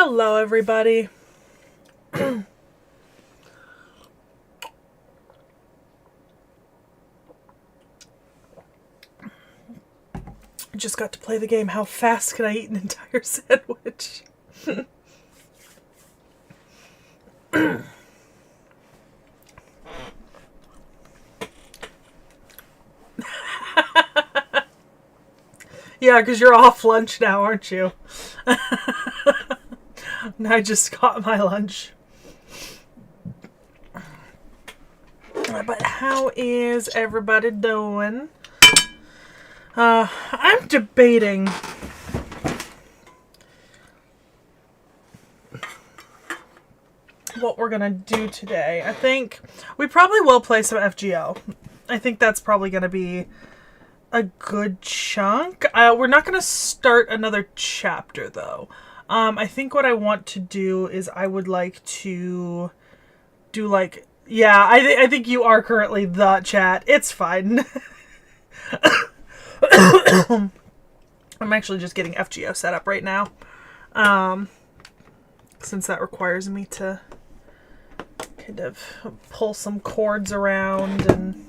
Hello, everybody. I just got to play the game. How fast can I eat an entire sandwich? Yeah, because you're off lunch now, aren't you? I just got my lunch. But how is everybody doing? I'm debating what we're gonna do today. I think we probably will play some FGO. I think that's probably gonna be a good chunk. We're not gonna start another chapter though. I think what I want to do is I would like to do like, yeah, I think you are currently the chat. It's fine. I'm actually just getting FGO set up right now. Since that requires me to kind of pull some cords around and...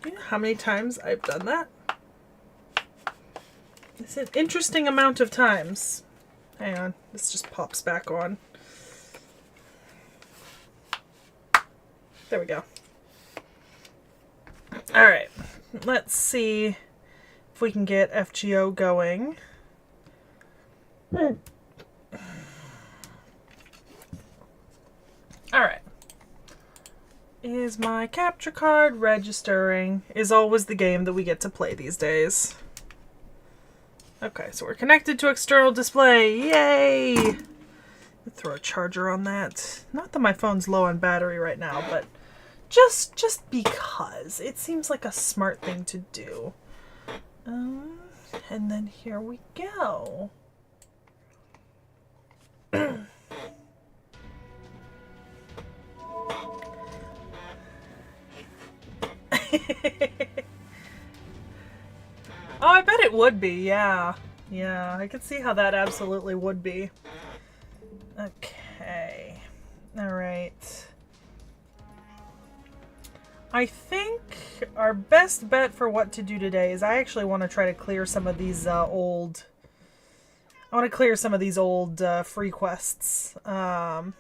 Do you know how many times I've done that? It's an interesting amount of times. Hang on, this just pops back on. There we go. Alright, let's see if we can get FGO going. Alright. Is my capture card registering? Is always the game that we get to play these days. Okay, so we're connected to external display. Yay! Throw a charger on that. Not that my phone's low on battery right now, but just because. It seems like a smart thing to do. And then here we go. Oh, I bet it would be, yeah. Yeah, I could see how that absolutely would be. Okay. Alright. I think our best bet for what to do today is I actually want to try to clear some of these old... I want to clear some of these old free quests. That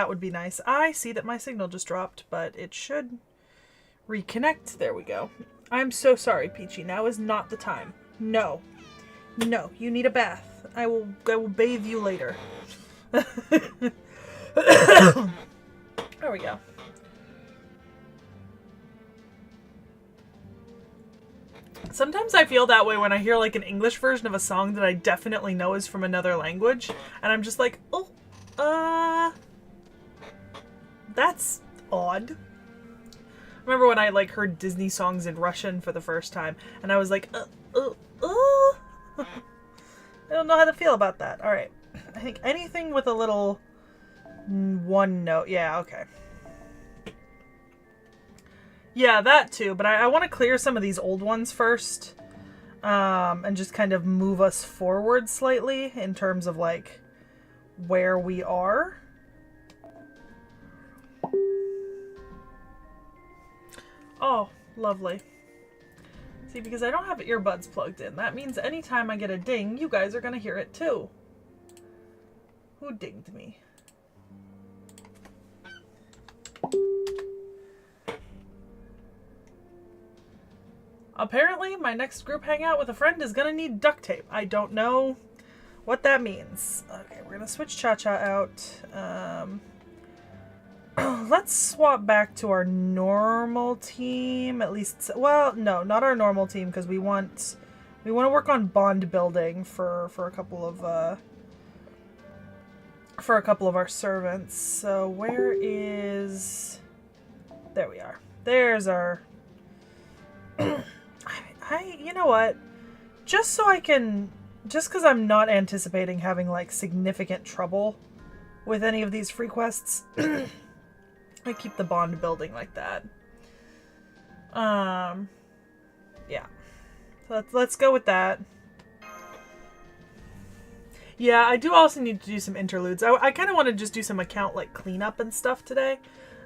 would be nice. I see that my signal just dropped, but it should reconnect. There we go. I'm so sorry, Peachy. Now is not the time. No. No, you need a bath. I will bathe you later. There we go. Sometimes I feel that way when I hear like an English version of a song that I definitely know is from another language, and I'm just like, oh, that's odd. Remember when I like heard Disney songs in Russian for the first time, and I was like, I don't know how to feel about that. All right, I think anything with a little one note. Yeah, okay. Yeah, that too. But I want to clear some of these old ones first, and just kind of move us forward slightly in terms of like where we are. Oh, lovely. See, because I don't have earbuds plugged in, that means anytime I get a ding, you guys are going to hear it too. Who dinged me? Apparently, my next group hangout with a friend is going to need duct tape. I don't know what that means. Okay, we're going to switch Cha-Cha out. Let's swap back to our normal team, at least. Well, no, not our normal team, because we want to work on bond building for a couple of our servants. So where is? There we are. There's our. You know what? Just so I can, just because I'm not anticipating having like significant trouble with any of these free quests. I keep the bond building like that. Yeah. So let's go with that. Yeah, I do also need to do some interludes. I kind of want to just do some account like cleanup and stuff today.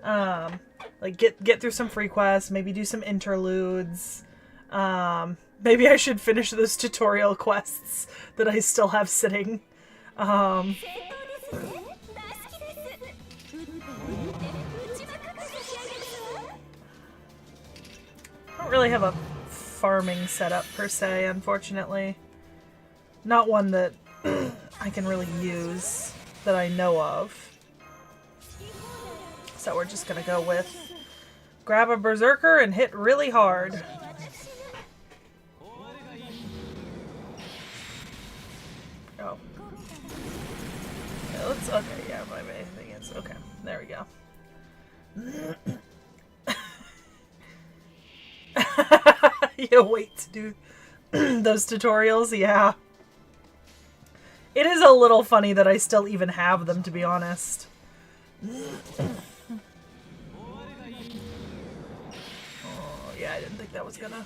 Like get through some free quests, maybe do some interludes. Maybe I should finish those tutorial quests that I still have sitting. I don't really have a farming setup per se, unfortunately. Not one that I can really use that I know of. So we're just gonna go with grab a berserker and hit really hard. Oh. Yeah, let's, okay, yeah, my main thing is, okay, there we go. You wait to do those tutorials, yeah. It is a little funny that I still even have them, to be honest. Oh, yeah, I didn't think that was gonna...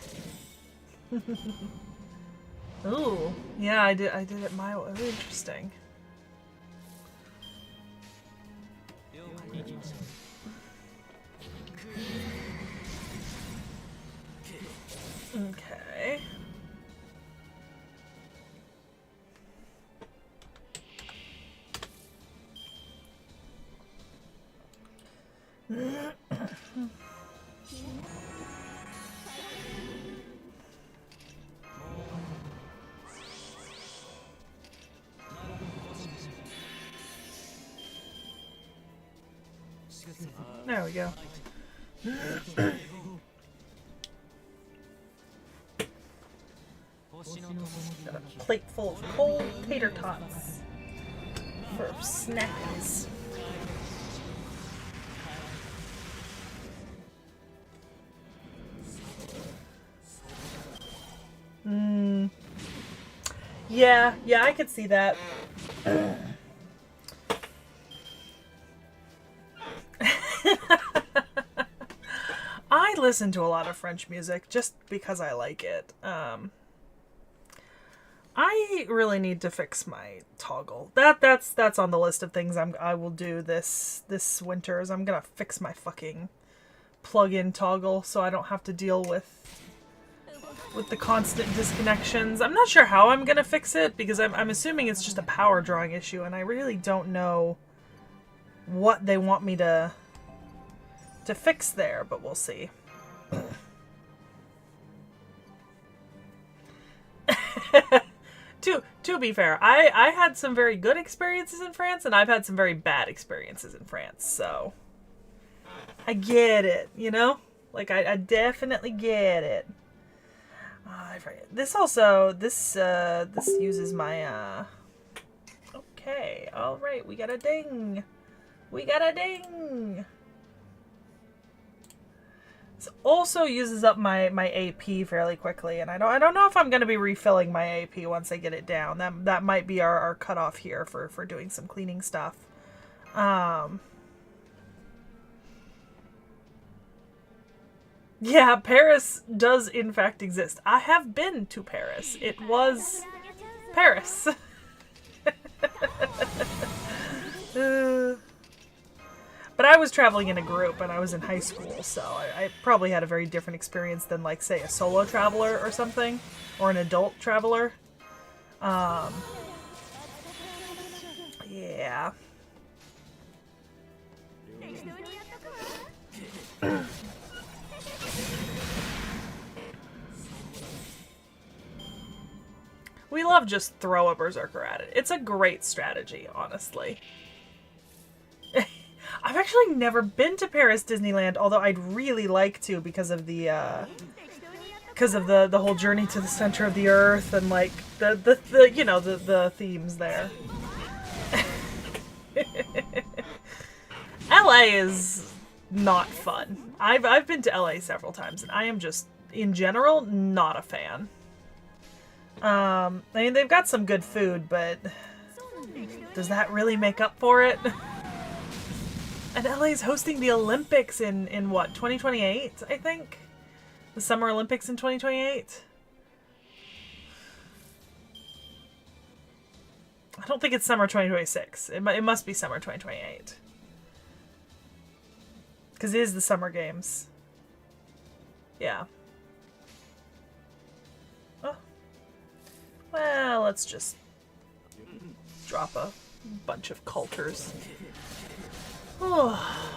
Ooh, yeah, I did it my way. Interesting. Okay. There we go. Got a plate full of cold tater tots for snackies. Yeah, I could see that. I listen to a lot of French music just because I like it. I really need to fix my toggle. That's on the list of things I will do this winter. Is I'm gonna fix my fucking plug-in toggle so I don't have to deal with the constant disconnections. I'm not sure how I'm gonna fix it because I'm assuming it's just a power drawing issue, and I really don't know what they want me to fix there, but we'll see. To be fair, I had some very good experiences in France, and I've had some very bad experiences in France, so I get it, you know? Like, I definitely get it. I forget. This uses my, okay, alright, we got a ding. We got a ding! This also uses up my AP fairly quickly, and I don't know if I'm going to be refilling my AP once I get it down. That might be our cutoff here for doing some cleaning stuff. Yeah, Paris does in fact exist. I have been to Paris. It was Paris. But I was traveling in a group and I was in high school, so I probably had a very different experience than, like, say, a solo traveler or something, or an adult traveler. Yeah. We love just throw a berserker at it. It's a great strategy, honestly. I've actually never been to Paris Disneyland, although I'd really like to because of the whole journey to the center of the earth and, like, the you know, the themes there. LA is not fun. I've been to LA several times, and I am just, in general, not a fan. I mean, they've got some good food, but does that really make up for it? And LA's hosting the Olympics in what, 2028, I think? The Summer Olympics in 2028? I don't think it's summer 2026. It must be summer 2028. Because it is the summer games. Yeah. Oh. Well, let's just drop a bunch of cultures. Oh.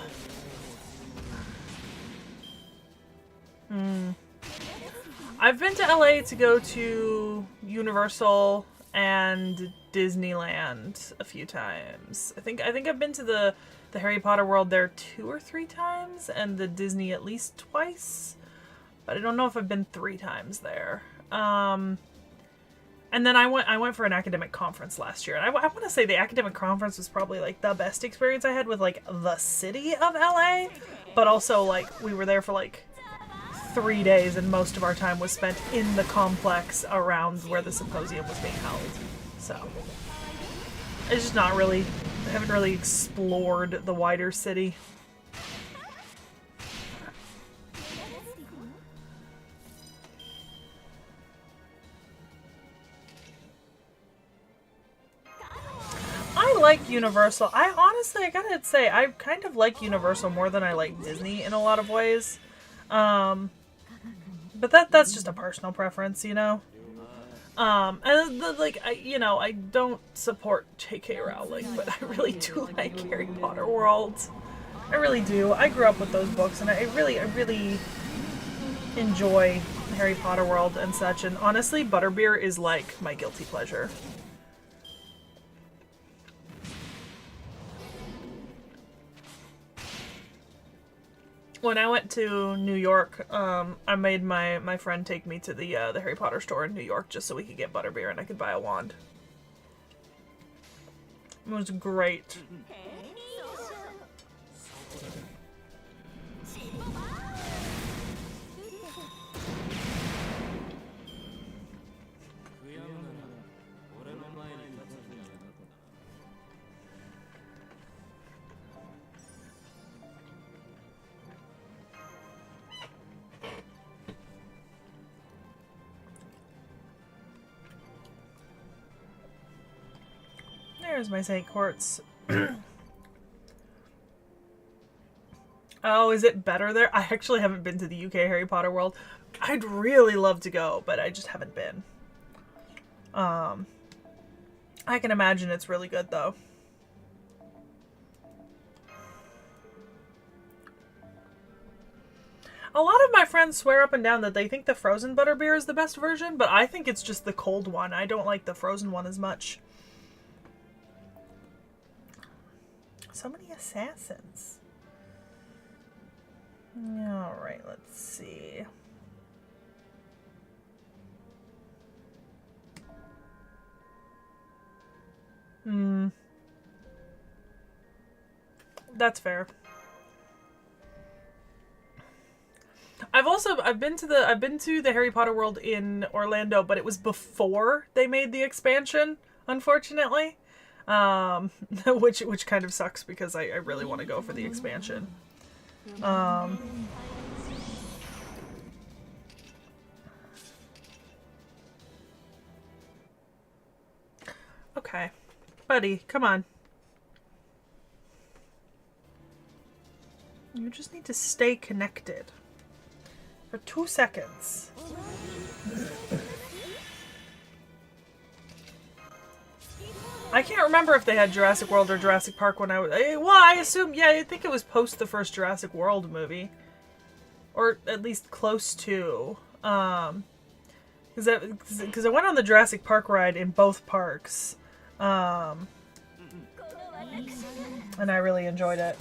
I've been to LA to go to Universal and Disneyland a few times. I think I've been to the Harry Potter World there 2 or 3 times, and the Disney at least twice. But I don't know if I've been 3 times there. And then I went for an academic conference last year, and I want to say the academic conference was probably like the best experience I had with like the city of LA, but also like we were there for like 3 days, and most of our time was spent in the complex around where the symposium was being held. So it's just not really, I haven't really explored the wider city. I like Universal. I gotta say, I kind of like Universal more than I like Disney in a lot of ways. But that's just a personal preference, you know? And I don't support J.K. Rowling, but I really do like Harry Potter World. I really do. I grew up with those books, and I really enjoy Harry Potter World and such, and honestly, Butterbeer is like my guilty pleasure. When I went to New York, I made my friend take me to the Harry Potter store in New York just so we could get butterbeer and I could buy a wand. It was great. There's my St. Quartz. Oh, is it better there? I actually haven't been to the UK Harry Potter World. I'd really love to go, but I just haven't been. I can imagine it's really good, though. A lot of my friends swear up and down that they think the frozen butterbeer is the best version, but I think it's just the cold one. I don't like the frozen one as much. So many assassins. Alright, let's see. That's fair. I've been to the Harry Potter World in Orlando, but it was before they made the expansion, unfortunately. Which kind of sucks because I really want to go for the expansion. Okay. Buddy, come on. You just need to stay connected. For 2 seconds. I can't remember if they had Jurassic World or Jurassic Park when I was... Well, I assume... Yeah, I think it was post the first Jurassic World movie. Or at least close to. Because I went on the Jurassic Park ride in both parks. And I really enjoyed it.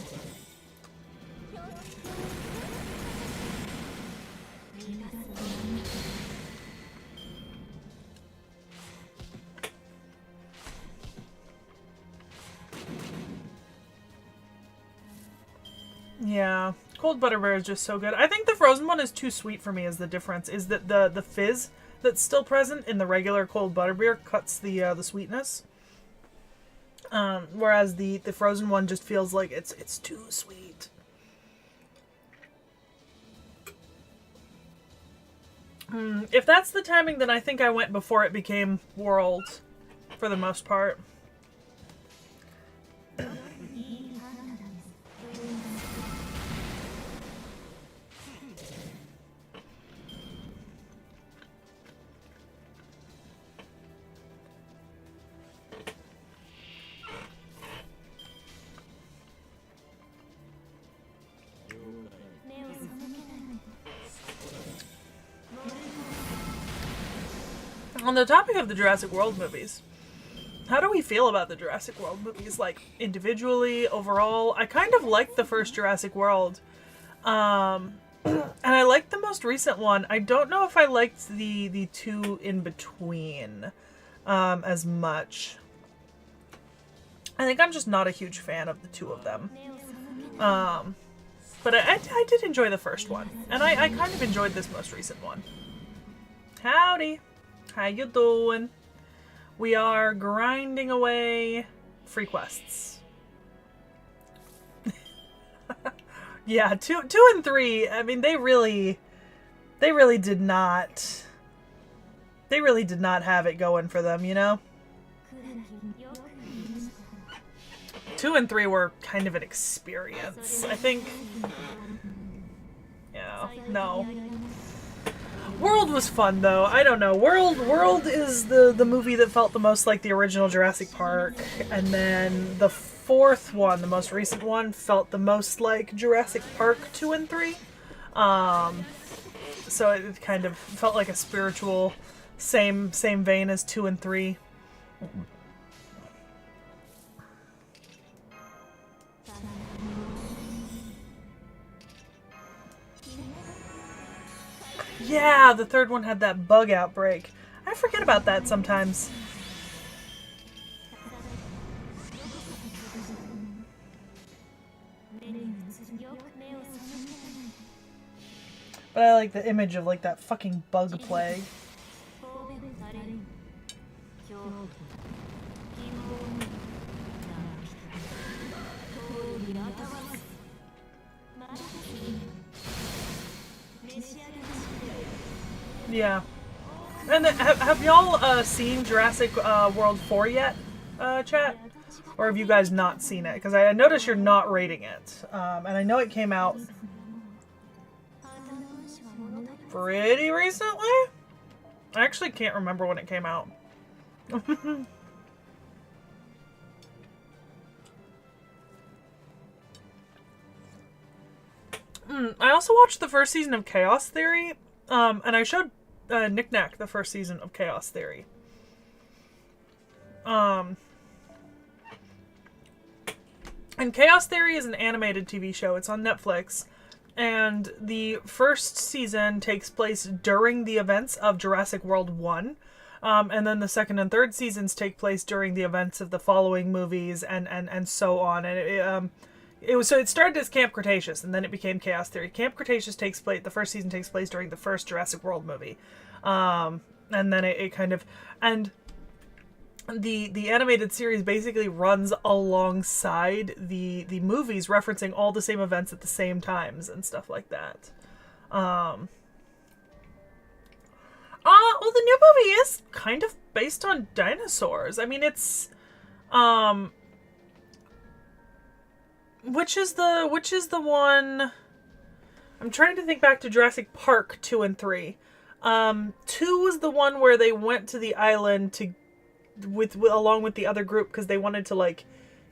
Yeah, cold butterbeer is just so good. I think the frozen one is too sweet for me. Is the difference is that the fizz that's still present in the regular cold butterbeer cuts the sweetness. Whereas the frozen one just feels like it's too sweet. If that's the timing, then I think I went before it became World, for the most part. On the topic of the Jurassic World movies, how do we feel about the Jurassic World movies? Like, individually, overall? I kind of liked the first Jurassic World. And I liked the most recent one. I don't know if I liked the two in between as much. I think I'm just not a huge fan of the two of them. But I did enjoy the first one. And I kind of enjoyed this most recent one. Howdy. How you doing? We are grinding away free quests. Yeah, two and 3, I mean, they really did not have it going for them, you know? 2 and 3 were kind of an experience. I think, yeah, no. World was fun, though. I don't know. World is the movie that felt the most like the original Jurassic Park, and then the fourth one, the most recent one, felt the most like Jurassic Park 2 and 3. So it kind of felt like a spiritual same vein as 2 and 3. Yeah, the third one had that bug outbreak. I forget about that sometimes. But I like the image of like that fucking bug plague. Yeah. And have y'all seen Jurassic World 4 yet, chat? Or have you guys not seen it? Because I noticed you're not rating it. And I know it came out pretty recently. I actually can't remember when it came out. I also watched the first season of Chaos Theory. And I showed Nick Nack the first season of Chaos Theory. And Chaos Theory is an animated TV show. It's on Netflix. And the first season takes place during the events of Jurassic World 1. And then the second and third seasons take place during the events of the following movies and so on. And it started as Camp Cretaceous, and then it became Chaos Theory. Camp Cretaceous takes place, the first season takes place during the first Jurassic World movie. And then it kind of, and the animated series basically runs alongside the movies, referencing all the same events at the same times and stuff like that. Well, the new movie is kind of based on dinosaurs. I mean, it's, which is the one? I'm trying to think back to Jurassic Park 2 and 3. 2 was the one where they went to the island along with the other group because they wanted to like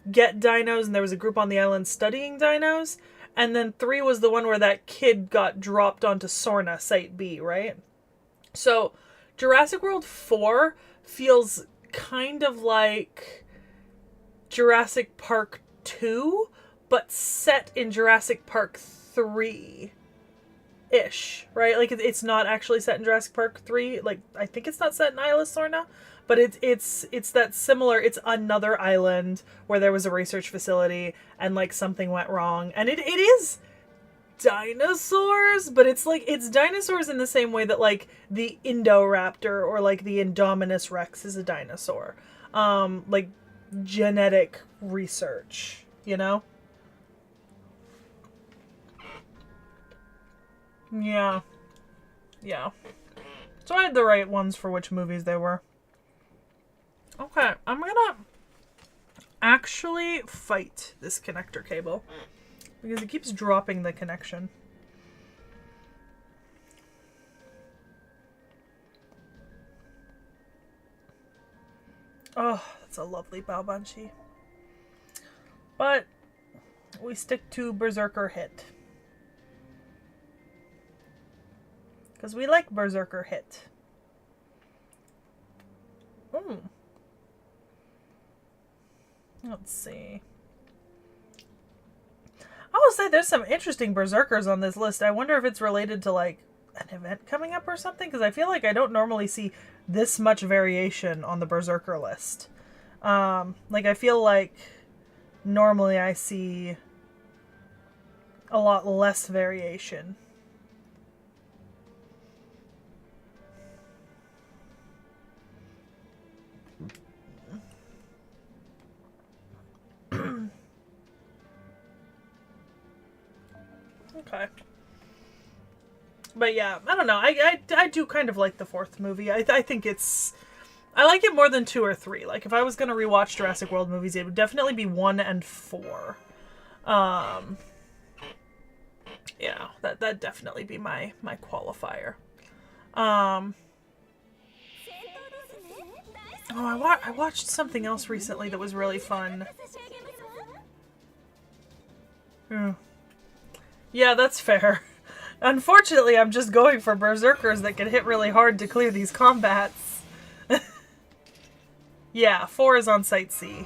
get dinos, and there was a group on the island studying dinos. And then 3 was the one where that kid got dropped onto Sorna, Site B, right? So Jurassic World 4 feels kind of like Jurassic Park 2, but set in Jurassic Park 3-ish, right? Like, it's not actually set in Jurassic Park 3. Like, I think it's not set in Isla Sorna, but it's that similar, it's another island where there was a research facility and, like, something went wrong. And it is dinosaurs, but it's, like, it's dinosaurs in the same way that, like, the Indoraptor or, like, the Indominus Rex is a dinosaur. Like, genetic research, you know? Yeah. Yeah. So I had the right ones for which movies they were. Okay, I'm gonna actually fight this connector cable because it keeps dropping the connection. Oh, that's a lovely Baobanshi. But we stick to Berserker Hit. Because we like Berserker Hit. Let's see. I will say there's some interesting berserkers on this list. I wonder if it's related to like an event coming up or something, because I feel like I don't normally see this much variation on the berserker list. Like I feel like normally I see a lot less variation. Okay. But yeah, I don't know. I do kind of like the fourth movie. I think it's... I like it more than 2 or 3. Like, if I was going to rewatch Jurassic World movies, it would definitely be 1 and 4. Yeah, that'd definitely be my qualifier. Oh, I watched something else recently that was really fun. Yeah, that's fair. Unfortunately, I'm just going for berserkers that can hit really hard to clear these combats. Yeah, 4 is on Site C.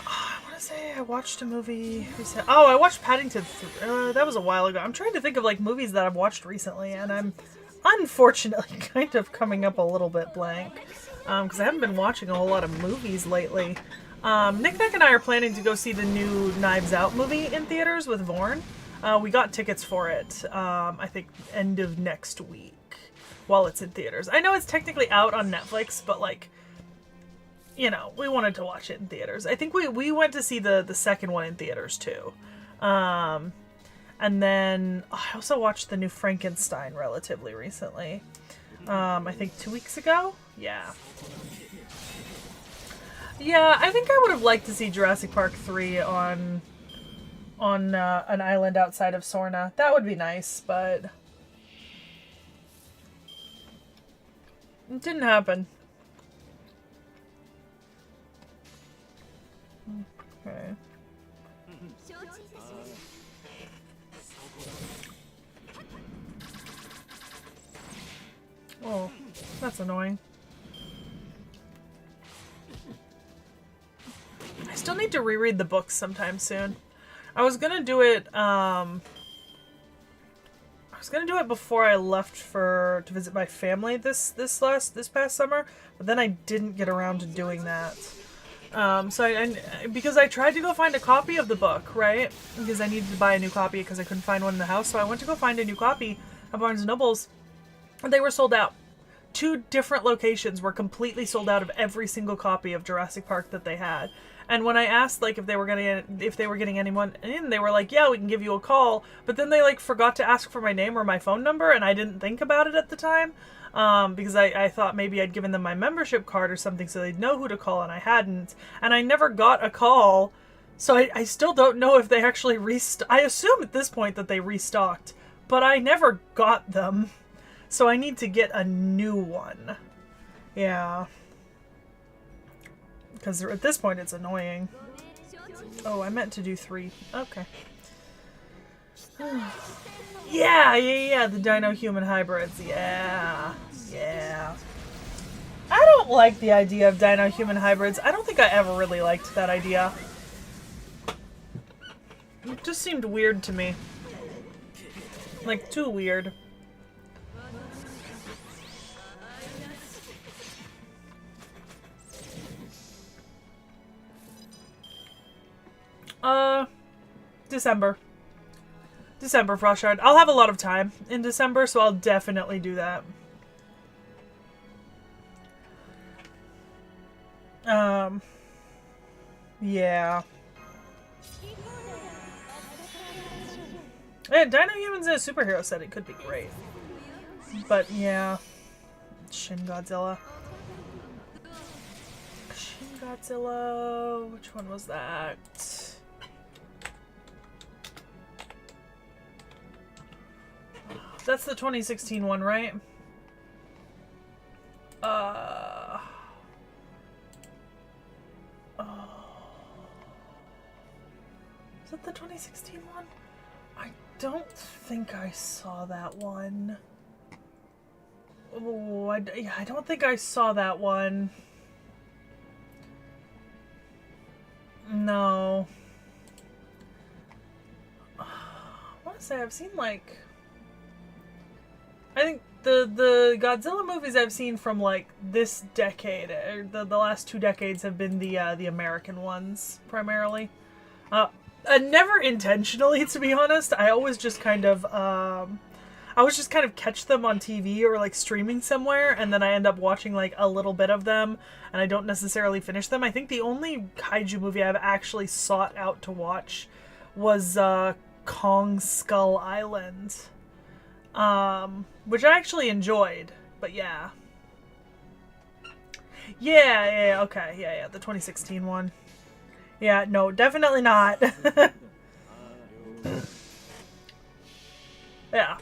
I want to say I watched a movie recently. Oh, I watched Paddington 3. That was a while ago. I'm trying to think of like movies that I've watched recently, and I'm unfortunately kind of coming up a little bit blank. Because I haven't been watching a whole lot of movies lately. Nick and I are planning to go see the new Knives Out movie in theaters with Vaughn. We got tickets for it, I think, end of next week, while it's in theaters. I know it's technically out on Netflix, but, like, you know, we wanted to watch it in theaters. I think we went to see the second one in theaters, too. And then I also watched the new Frankenstein relatively recently. I think 2 weeks ago? Yeah. Yeah, I think I would have liked to see Jurassic Park 3 on an island outside of Sorna. That would be nice, but it didn't happen. Okay. Oh, that's annoying. I still need to reread the books sometime soon. I was gonna do it, before I left to visit my family this past summer, but then I didn't get around to doing that. So because I tried to go find a copy of the book, right? Because I needed to buy a new copy because I couldn't find one in the house, so I went to go find a new copy at Barnes & Noble's, and they were sold out. 2 different locations were completely sold out of every single copy of Jurassic Park that they had. And when I asked, like, if they were getting anyone in, they were like, yeah, we can give you a call. But then they, like, forgot to ask for my name or my phone number, and I didn't think about it at the time. Because I thought maybe I'd given them my membership card or something so they'd know who to call, and I hadn't. And I never got a call, so I still don't know if they actually I assume at this point that they restocked, but I never got them. So I need to get a new one. Yeah. Because at this point it's annoying. Oh, I meant to do 3. Okay. Yeah, the dino-human hybrids. Yeah. I don't like the idea of dino-human hybrids. I don't think I ever really liked that idea. It just seemed weird to me. Like, too weird. December. December, Frostshard. I'll have a lot of time in December, so I'll definitely do that. Yeah. Yeah, Dino Humans in a superhero setting could be great. But, yeah. Shin Godzilla. Shin Godzilla... Which one was that? That's the 2016 one, right? Is it the 2016 one? I don't think I saw that one. Oh, I don't think I saw that one. No. I want to say I've seen like... I think the Godzilla movies I've seen from like this decade, or the last 2 decades, have been the American ones primarily. Never intentionally, to be honest. I always just kind of catch them on TV or like streaming somewhere, and then I end up watching like a little bit of them, and I don't necessarily finish them. I think the only kaiju movie I've actually sought out to watch was Kong Skull Island, which I actually enjoyed. But yeah, okay, yeah, the 2016 one. Yeah, no, definitely not. Yeah.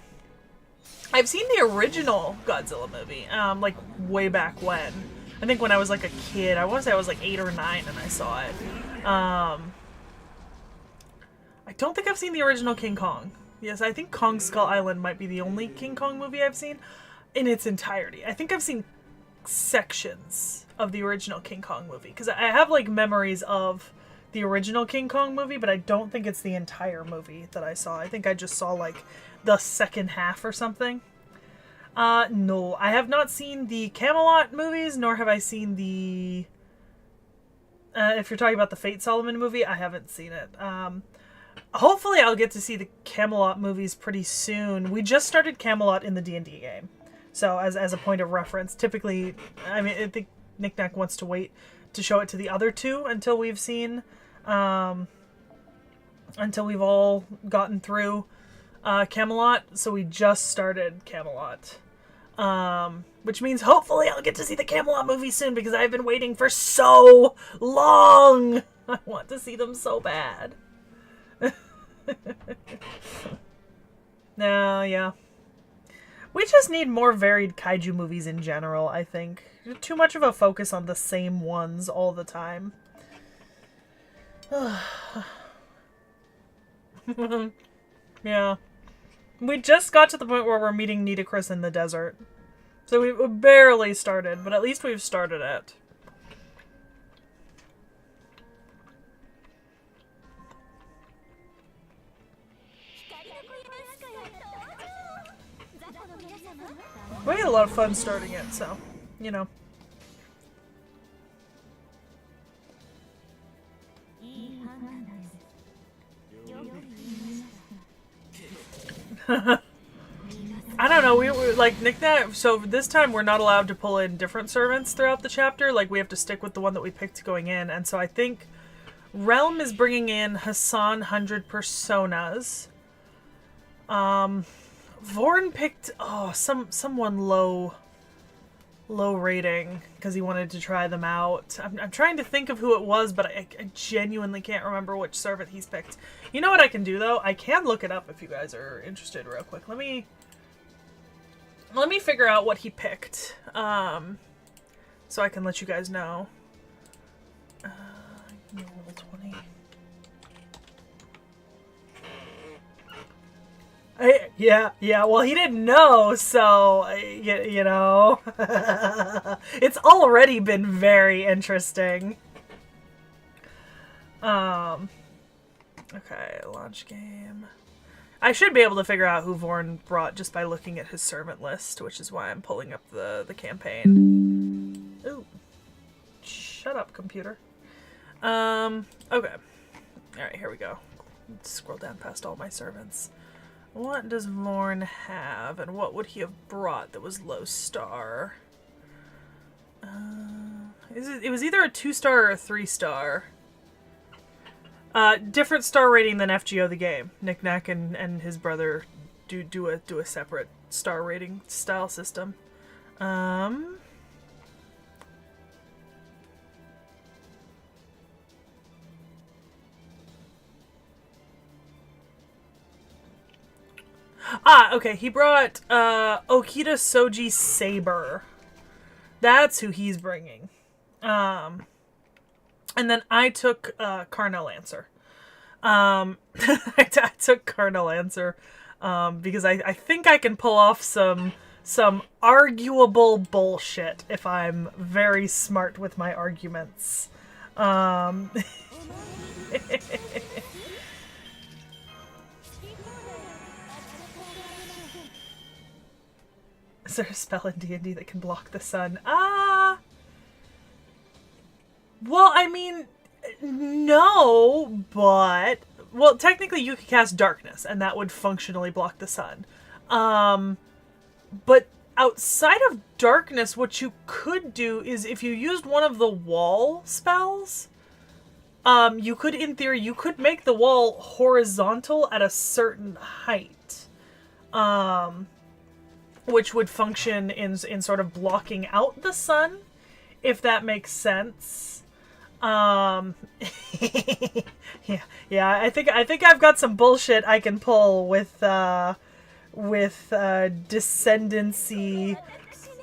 I've seen the original Godzilla movie, like, way back when. I think when I was, like, a kid. I want to say I was, like, 8 or 9 and I saw it. I don't think I've seen the original King Kong. Yes, I think Kong Skull Island might be the only King Kong movie I've seen in its entirety. I think I've seen sections of the original King Kong movie, because I have, like, memories of the original King Kong movie, but I don't think it's the entire movie that I saw. I think I just saw, like, the second half or something. No, I have not seen the Camelot movies, nor have I seen the... if you're talking about the Fate Solomon movie, I haven't seen it. Hopefully I'll get to see the Camelot movies pretty soon. We just started Camelot in the D&D game. So, as a point of reference, typically, I mean, I think Knick Knack wants to wait to show it to the other two until we've seen... until we've all gotten through Camelot, so we just started Camelot. Which means hopefully I'll get to see the Camelot movie soon, because I've been waiting for so long! I want to see them so bad. No, yeah. We just need more varied kaiju movies in general, I think. Too much of a focus on the same ones all the time. Yeah. We just got to the point where we're meeting Nitocris in the desert. So we barely started, but at least we've started it. We had a lot of fun starting it, so, you know. I don't know, we were like Knick Knack, so this time we're not allowed to pull in different servants throughout the chapter. Like, we have to stick with the one that we picked going in, and so I think Realm is bringing in Hassan 100 personas. Vorn picked someone low rating because he wanted to try them out. I'm trying to think of who it was, but I genuinely can't remember which servant he's picked. You know what I can do though? I can look it up if you guys are interested real quick. Let me figure out what he picked, so I can let you guys know. Level 20. Yeah, well, he didn't know, so, you know. It's already been very interesting. Okay, launch game. I should be able to figure out who Vorn brought just by looking at his servant list, which is why I'm pulling up the campaign. Ooh. Shut up, computer. Okay. Alright, here we go. Let's scroll down past all my servants. What does Vorn have, and what would he have brought that was low star? It was either a 2-star or a 3-star. Different star rating than FGO the game. Knick Knack and his brother do a separate star rating style system. Okay, he brought, Okita Soji Saber. That's who he's bringing. And then I took, Carnel Lancer. I took Carnal Answer because I think I can pull off some arguable bullshit if I'm very smart with my arguments. Is there a spell in D&D that can block the sun? Well, I mean, no, but... Well, technically you could cast Darkness, and that would functionally block the sun. But outside of Darkness, what you could do is if you used one of the wall spells, you could, in theory, you could make the wall horizontal at a certain height. Which would function in sort of blocking out the sun, if that makes sense. Yeah, I think I've got some bullshit I can pull with descendancy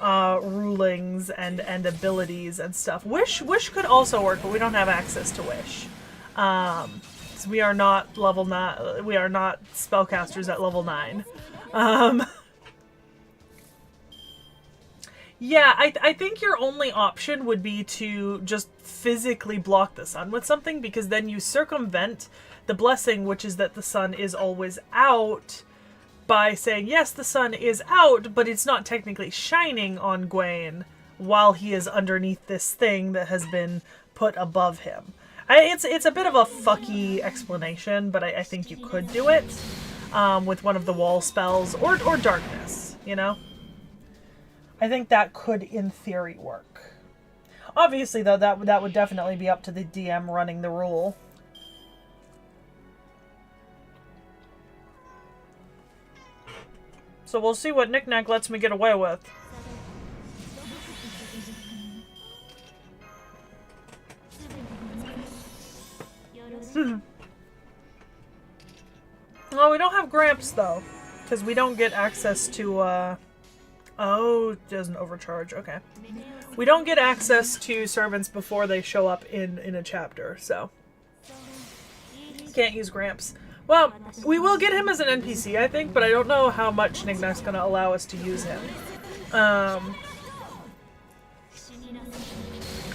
rulings and abilities and stuff. Wish could also work, but we don't have access to Wish. So we are not level 9. We are not spellcasters at level 9. Yeah, I think your only option would be to just physically block the sun with something, because then you circumvent the blessing, which is that the sun is always out, by saying, yes, the sun is out, but it's not technically shining on Gwaine while he is underneath this thing that has been put above him. It's a bit of a fucky explanation, but I think you could do it with one of the wall spells, or Darkness, you know? I think that could, in theory, work. Obviously, though, that would definitely be up to the DM running the rule. So we'll see what Knick-Knack lets me get away with. Well, we don't have Gramps, though. Because we don't get access to, Oh, it doesn't overcharge. Okay. We don't get access to servants before they show up in a chapter, so... Can't use Gramps. Well, we will get him as an NPC, I think, but I don't know how much Knick-Knack's gonna allow us to use him.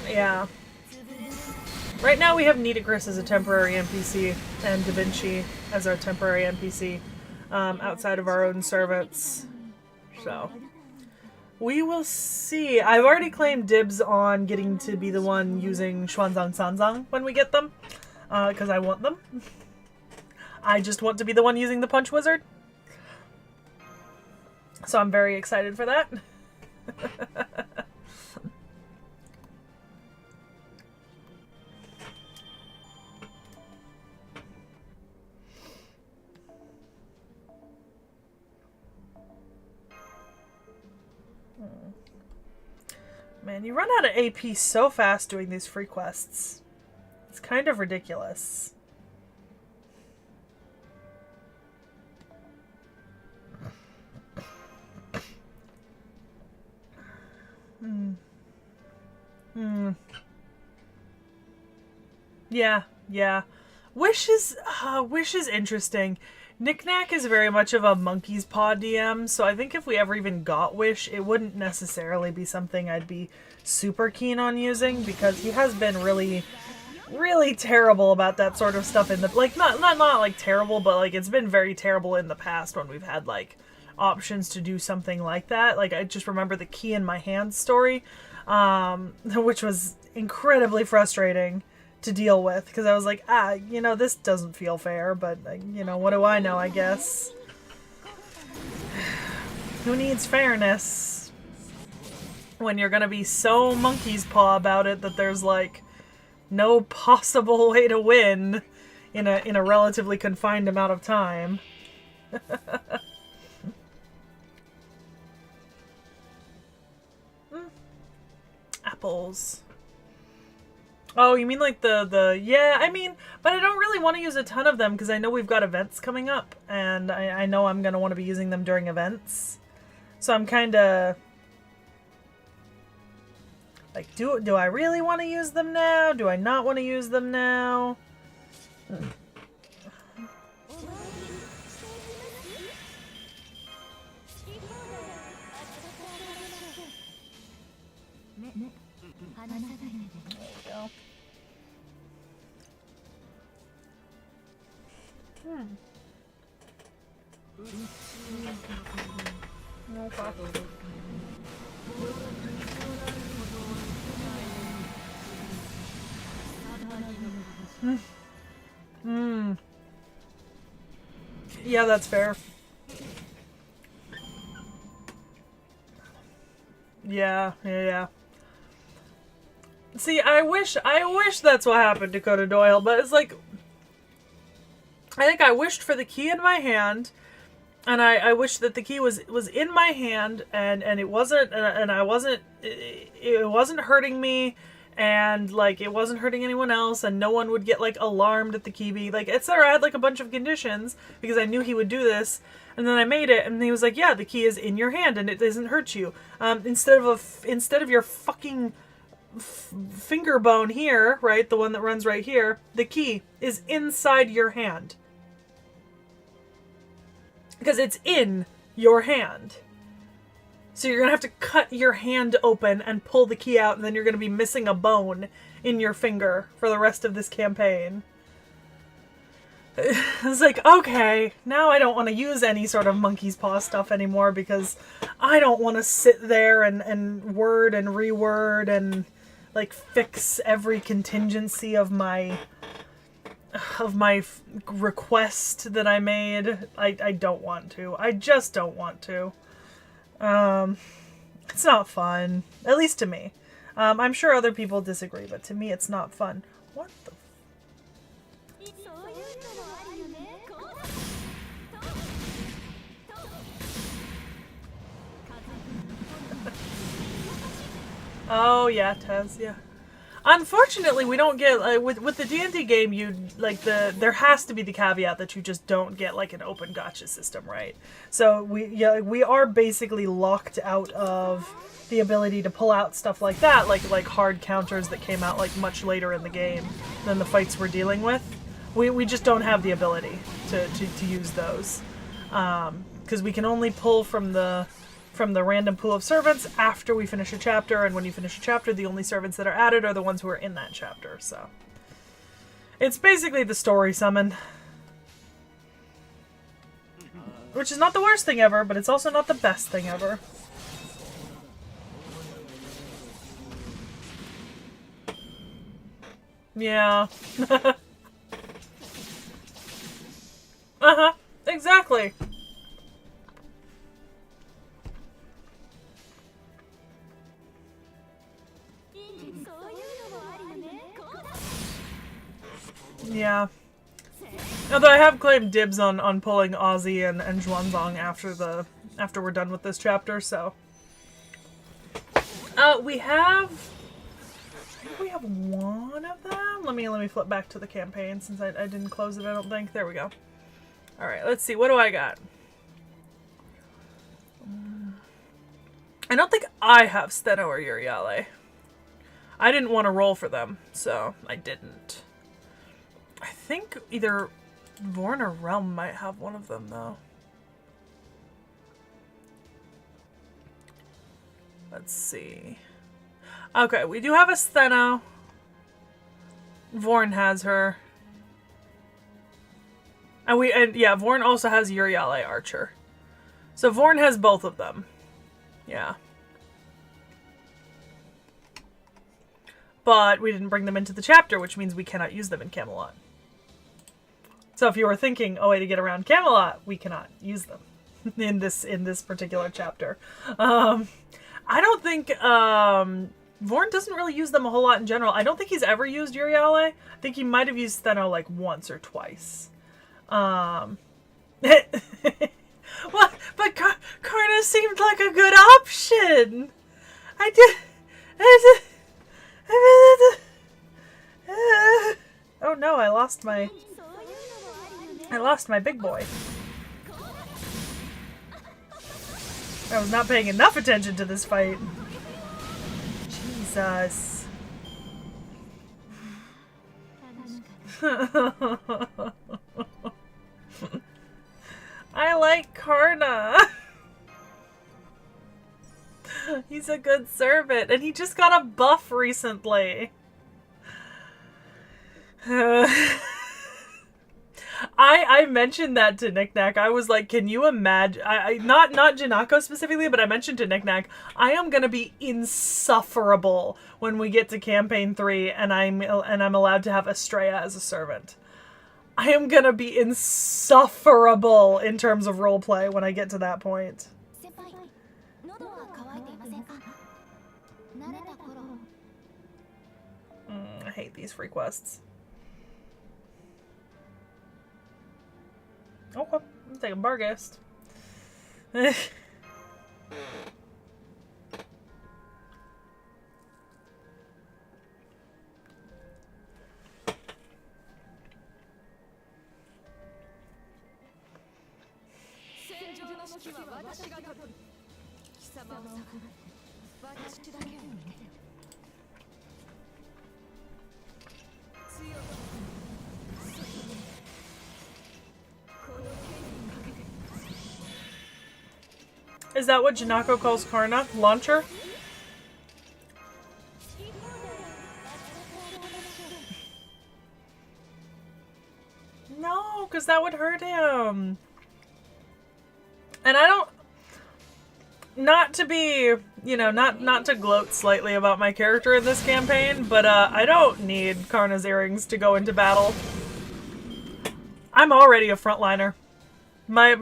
Yeah. Right now we have Nitocris as a temporary NPC, and Da Vinci as our temporary NPC, outside of our own servants. So... we will see. I've already claimed dibs on getting to be the one using Xuanzang Sanzang when we get them. Because I want them. I just want to be the one using the Punch Wizard. So I'm very excited for that. Man, you run out of AP so fast doing these free quests. It's kind of ridiculous. Yeah. Wish is interesting. Knick-Knack is very much of a monkey's paw DM, so I think if we ever even got Wish, it wouldn't necessarily be something I'd be super keen on using, because he has been really, really terrible about that sort of stuff in the, like, not like terrible, but like it's been very terrible in the past when we've had like options to do something like that. Like, I just remember the key in my hand story, which was incredibly frustrating to deal with, because I was like, you know, this doesn't feel fair, but, you know, what do I know, I guess. Who needs fairness when you're gonna be so monkey's paw about it that there's, like, no possible way to win in a relatively confined amount of time. Apples. Oh, you mean like yeah, I mean, but I don't really want to use a ton of them because I know we've got events coming up, and I know I'm going to want to be using them during events. So I'm kind of like, do I really want to use them now? Do I not want to use them now? There we go. Okay. Yeah, that's fair. Yeah. See, I wish that's what happened to Conan Doyle, but it's like, I think I wished for the key in my hand, and I wish that the key was in my hand, and it wasn't, and I wasn't, it wasn't hurting me, and like it wasn't hurting anyone else, and no one would get like alarmed at the key being like, etc. I had like a bunch of conditions because I knew he would do this, and then I made it, and he was like, yeah, the key is in your hand, and it doesn't hurt you. Instead of your fucking finger bone here, right, the one that runs right here, the key is inside your hand. Because it's in your hand. So you're going to have to cut your hand open and pull the key out, and then you're going to be missing a bone in your finger for the rest of this campaign. It's like, okay, now I don't want to use any sort of monkey's paw stuff anymore because I don't want to sit there and word and reword and like fix every contingency of my request that I made. I don't want to. I just don't want to. It's not fun. At least to me. I'm sure other people disagree, but to me it's not fun. What the Oh yeah, Tez, yeah. Unfortunately, we don't get with the D&D game. You like there has to be the caveat that you just don't get like an open gotcha system, right? So we are basically locked out of the ability to pull out stuff like that, like hard counters that came out like much later in the game than the fights we're dealing with. We just don't have the ability to use those because we can only pull from the random pool of servants after we finish a chapter, and when you finish a chapter, the only servants that are added are the ones who are in that chapter, so. It's basically the story summon. Which is not the worst thing ever, but it's also not the best thing ever. Yeah. Uh-huh. Exactly. Yeah. Although I have claimed dibs on pulling Ozzy and Zhuanzong after we're done with this chapter, so. We have one of them. Let me flip back to the campaign since I didn't close it, I don't think. There we go. Alright, let's see. What do I got? I don't think I have Steno or Uriale. I didn't want to roll for them, so I didn't. I think either Vorn or Realm might have one of them, though. Let's see. Okay, we do have a Steno. Vorn has her. And yeah, Vorn also has Uriale Archer. So Vorn has both of them. Yeah. But we didn't bring them into the chapter, which means we cannot use them in Camelot. So if you were thinking, oh, way to get around Camelot, we cannot use them in this particular chapter. I don't think Vorn doesn't really use them a whole lot in general. I don't think he's ever used Uriale. I think he might have used Steno like once or twice. Well, but Karna seemed like a good option. Oh no, I lost my big boy. I was not paying enough attention to this fight. Jesus. I like Karna. He's a good servant, and he just got a buff recently. I mentioned that to Knick-Knack. I was like, can you imagine? Not Janako specifically, but I mentioned to Knick-Knack, I am gonna be insufferable when we get to campaign 3, and I'm allowed to have Estrella as a servant. I am gonna be insufferable in terms of roleplay when I get to that point. I hate these free quests. Oh, I'm taking Barghest. Is that what Janako calls Karna? Launcher? No, because that would hurt him. And I don't... Not to be, you know, not to gloat slightly about my character in this campaign, but I don't need Karna's earrings to go into battle. I'm already a frontliner. My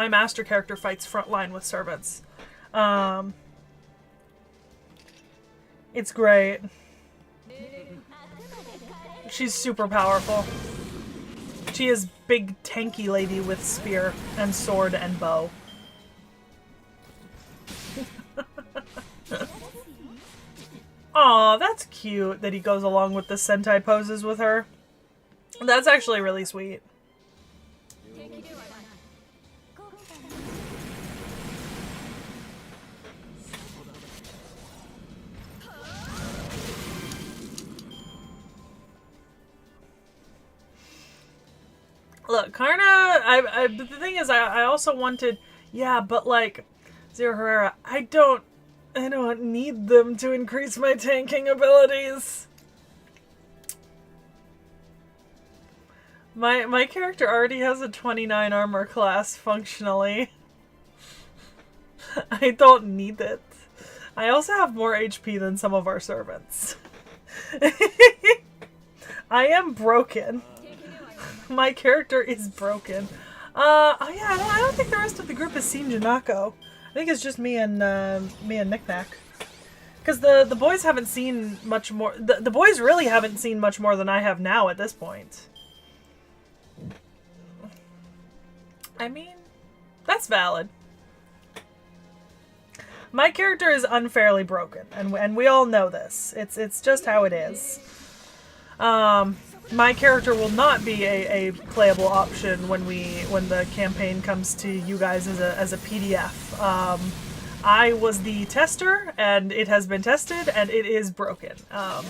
master character fights frontline with servants. It's great. She's super powerful. She is big tanky lady with spear and sword and bow. Aw, that's cute that he goes along with the Sentai poses with her. That's actually really sweet. Look, Karna, the thing is, I also wanted, yeah, but like, Zero Herrera, I don't need them to increase my tanking abilities. My character already has a 29 armor class, functionally. I don't need it. I also have more HP than some of our servants. I am broken. My character is broken. Oh yeah, I don't think the rest of the group has seen Janako. I think it's just me and Knick-Knack. Because the boys haven't seen much more. The boys really haven't seen much more than I have now at this point. I mean, that's valid. My character is unfairly broken, and we all know this. It's just how it is. My character will not be a playable option when the campaign comes to you guys as a PDF. I was the tester, and it has been tested, and it is broken.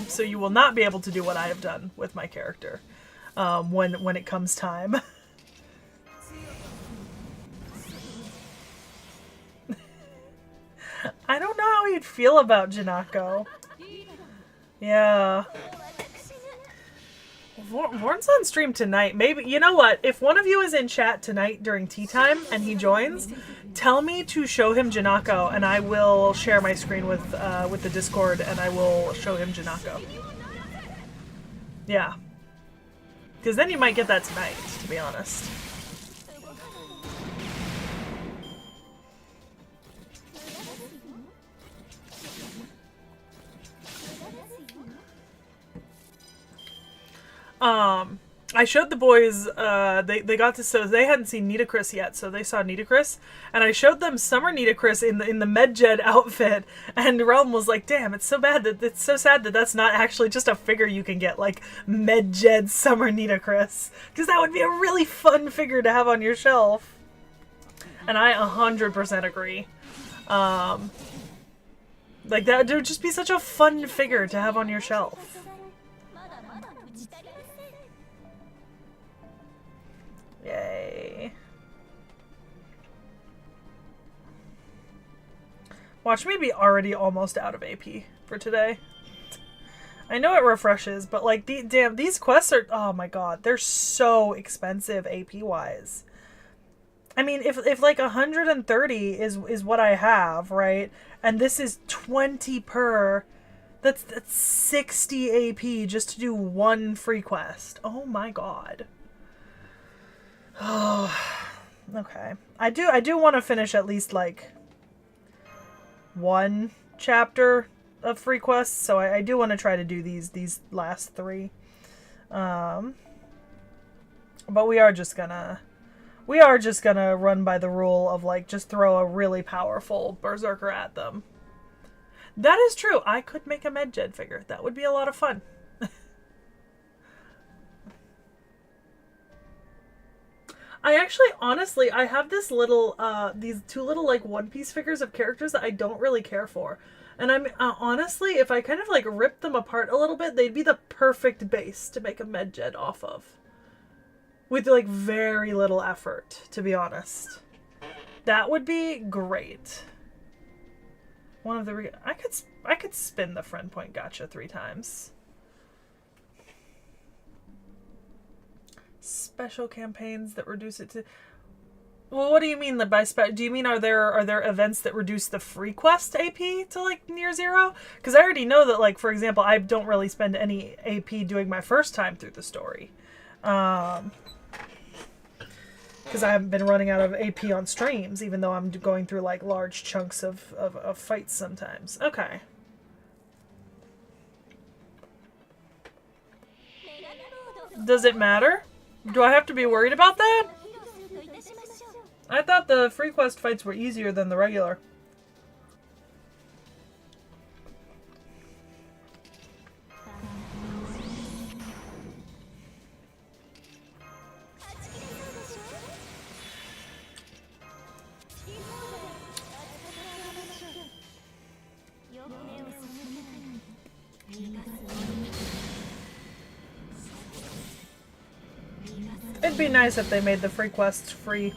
So you will not be able to do what I have done with my character when it comes time. I don't know how he'd feel about Janako. Yeah. Vorn's on stream tonight. Maybe, you know what? If one of you is in chat tonight during tea time and he joins, tell me to show him Janako, and I will share my screen with the Discord, and I will show him Janako. Yeah. Because then you might get that tonight, to be honest. I showed the boys, they got to, so they hadn't seen Nitocris yet, so they saw Nitocris, and I showed them Summer Nitocris in the Medjed outfit, and Realm was like, damn, it's so sad that that's not actually just a figure you can get, like, Medjed Summer Nitocris, because that would be a really fun figure to have on your shelf. And I 100% agree. Like, that would just be such a fun figure to have on your shelf. Yay. Watch me be already almost out of AP for today. I know it refreshes, but like, damn, these quests are, oh my god, they're so expensive AP-wise. I mean, if like 130 is what I have, right? And this is 20 per, that's 60 AP just to do one free quest. Oh my god. Oh, okay. I do want to finish at least like one chapter of free quests, so I do want to try to do these last three. But we are just gonna run by the rule of like just throw a really powerful berserker at them. That is true. I could make a Medjed figure. That would be a lot of fun. I actually, honestly, I have this little, these two little, like, one-piece figures of characters that I don't really care for. And I'm, honestly, if I kind of, like, rip them apart a little bit, they'd be the perfect base to make a Medjed off of. With, like, very little effort, to be honest. That would be great. One of the, I could spin the friend point gotcha 3 times. Special campaigns that reduce it to... Well, what do you mean by do you mean are there events that reduce the free quest AP to like near 0? Because I already know that, like, for example, I don't really spend any AP doing my first time through the story. Because I haven't been running out of AP on streams, even though I'm going through like large chunks of fights sometimes. Okay. Does it matter? Do I have to be worried about that? I thought the free quest fights were easier than the regular. It'd be nice if they made the free quests free.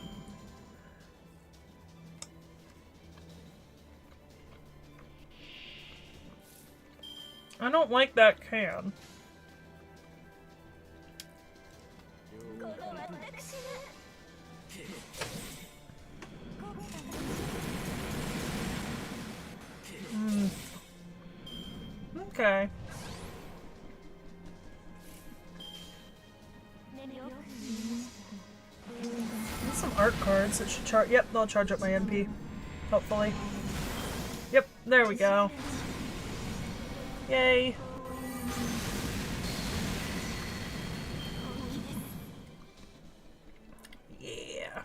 I don't like that can. Okay. Some art cards that should charge. Yep, they'll charge up my MP. Hopefully. Yep, there we go. Yay. Yeah.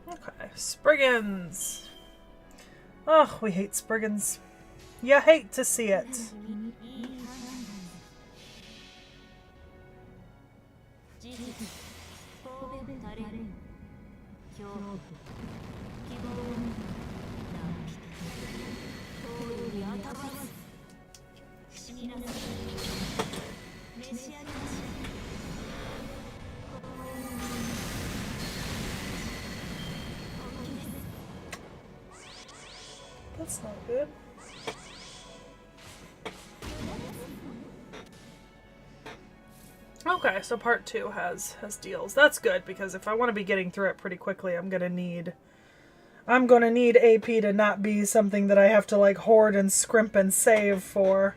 Okay, Spriggans. Oh, we hate Spriggans. You hate to see it. That's not good. Okay, so part 2 has deals. That's good, because if I want to be getting through it pretty quickly, I'm gonna need AP to not be something that I have to like hoard and scrimp and save for.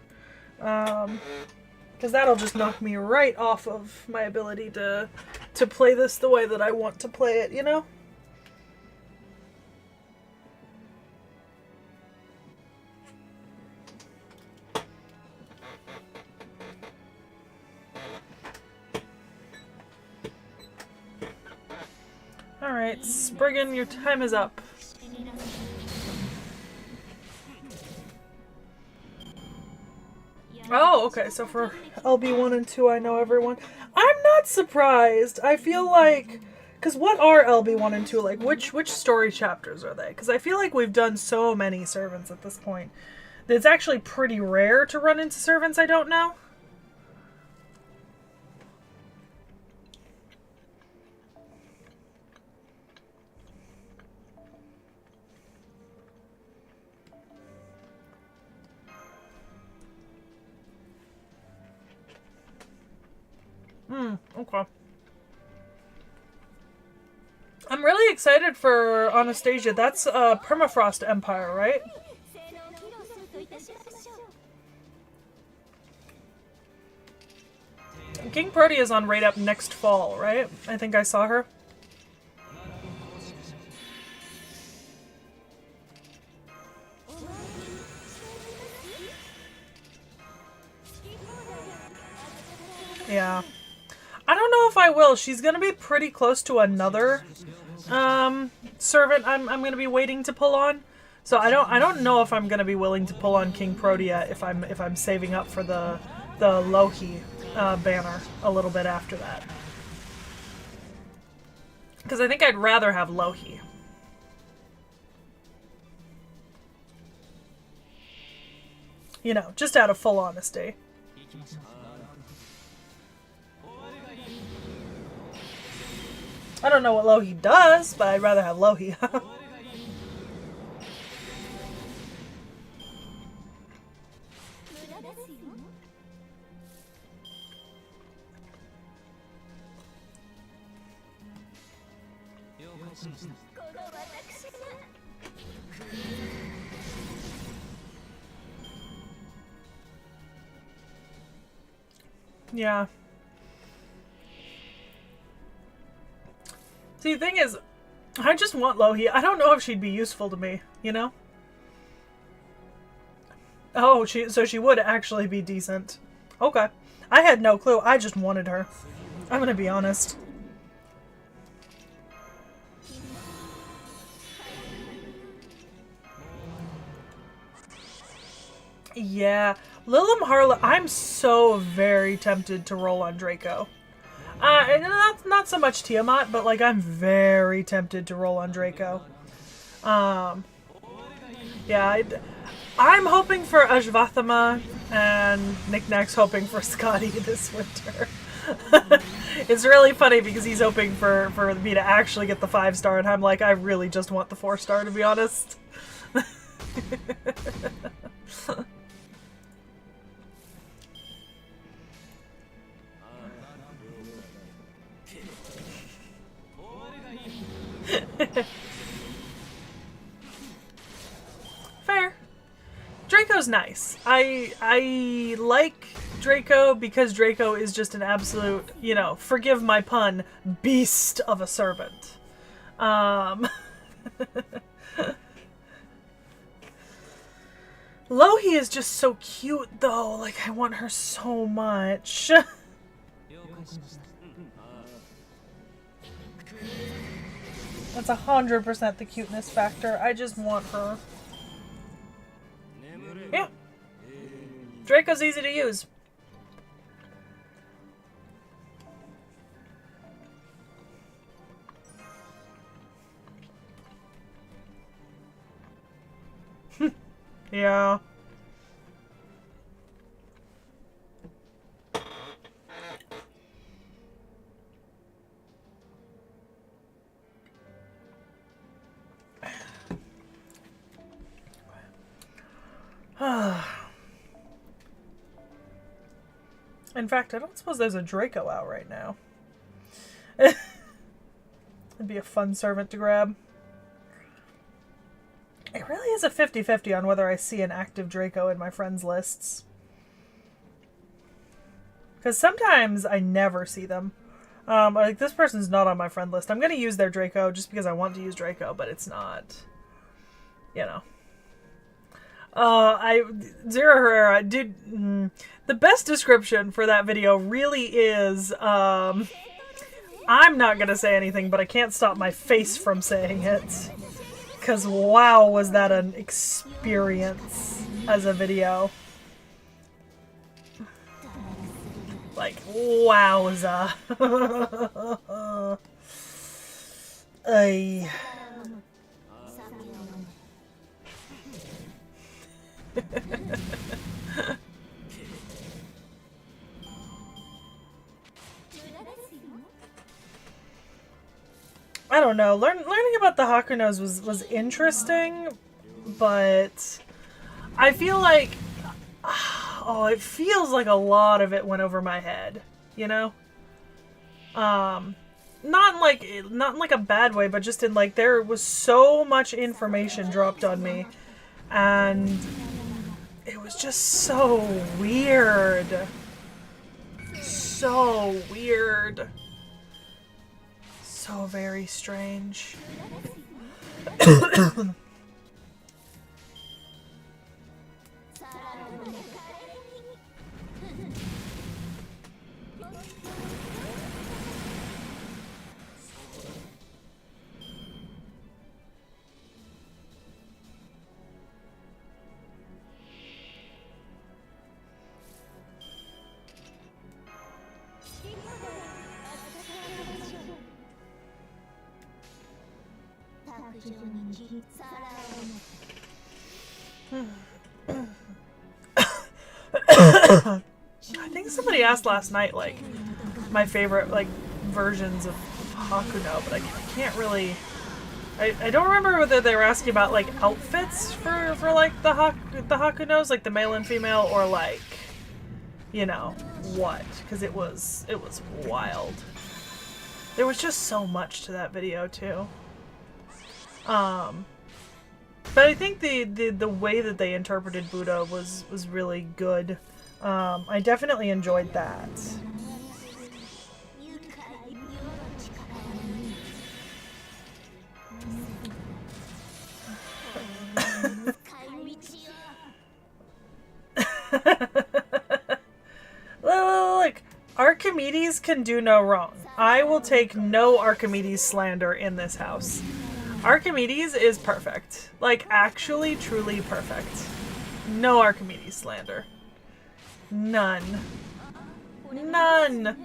Because that'll just knock me right off of my ability to play this the way that I want to play it, you know? Alright, Spriggan, your time is up. Oh, okay, so for LB1 and 2, I know everyone. I'm not surprised! I feel like... Because what are LB1 and 2 like? Which story chapters are they? Because I feel like we've done so many servants at this point that it's actually pretty rare to run into servants I don't know. Okay. I'm really excited for Anastasia. That's Permafrost Empire, right? King Prodia's on Raid Up next fall, right? I think I saw her. Yeah. I don't know if I will. She's gonna be pretty close to another servant I'm gonna be waiting to pull on. So I don't know if I'm gonna be willing to pull on King Protea if I'm saving up for the Loki banner a little bit after that. Because I think I'd rather have Loki. You know, just out of full honesty. I don't know what Loki does, but I'd rather have Loki. Yeah. See, the thing is, I just want Loki. I don't know if she'd be useful to me, you know? Oh, so she would actually be decent. Okay. I had no clue. I just wanted her. I'm gonna be honest. Yeah. Lilim Harla, I'm so very tempted to roll on Draco. And not so much Tiamat, but like I'm very tempted to roll on Draco. Yeah, I'm hoping for Ajvathama, and Knickknack's hoping for Scotty this winter. It's really funny because he's hoping for me to actually get the 5-star, and I'm like, I really just want the 4-star, to be honest. Fair. Draco's nice. I like Draco because Draco is just an absolute, you know, forgive my pun, beast of a servant. Lohi is just so cute though. Like I want her so much. That's 100% the cuteness factor. I just want her. Yeah. Draco's easy to use. Yeah. In fact, I don't suppose there's a Draco out right now. It'd be a fun servant to grab. It really is a 50-50 on whether I see an active Draco in my friends lists. Because sometimes I never see them. Like, this person's not on my friend list. I'm going to use their Draco just because I want to use Draco, but it's not, you know. Zero Herrera, dude, the best description for that video really is, I'm not gonna say anything, but I can't stop my face from saying it. Because wow, was that an experience as a video. Like, wowza. Ay. I don't know. Learning about the Hakunos was interesting, but I feel like it feels like a lot of it went over my head, you know? Not in like a bad way, but just in like there was so much information dropped on me, and it was just so weird. So weird. So very strange. I think somebody asked last night, like, my favorite, like, versions of Hakuno, but I can't really... I don't remember whether they were asking about, like, outfits for like, the Hakunos, like, the male and female, or, like, you know, what? Because it was wild. There was just so much to that video, too. But I think the way that they interpreted Buddha was really good. I definitely enjoyed that. Look, Archimedes can do no wrong. I will take no Archimedes slander in this house. Archimedes is perfect. Like, actually, truly perfect. No Archimedes slander. None. None!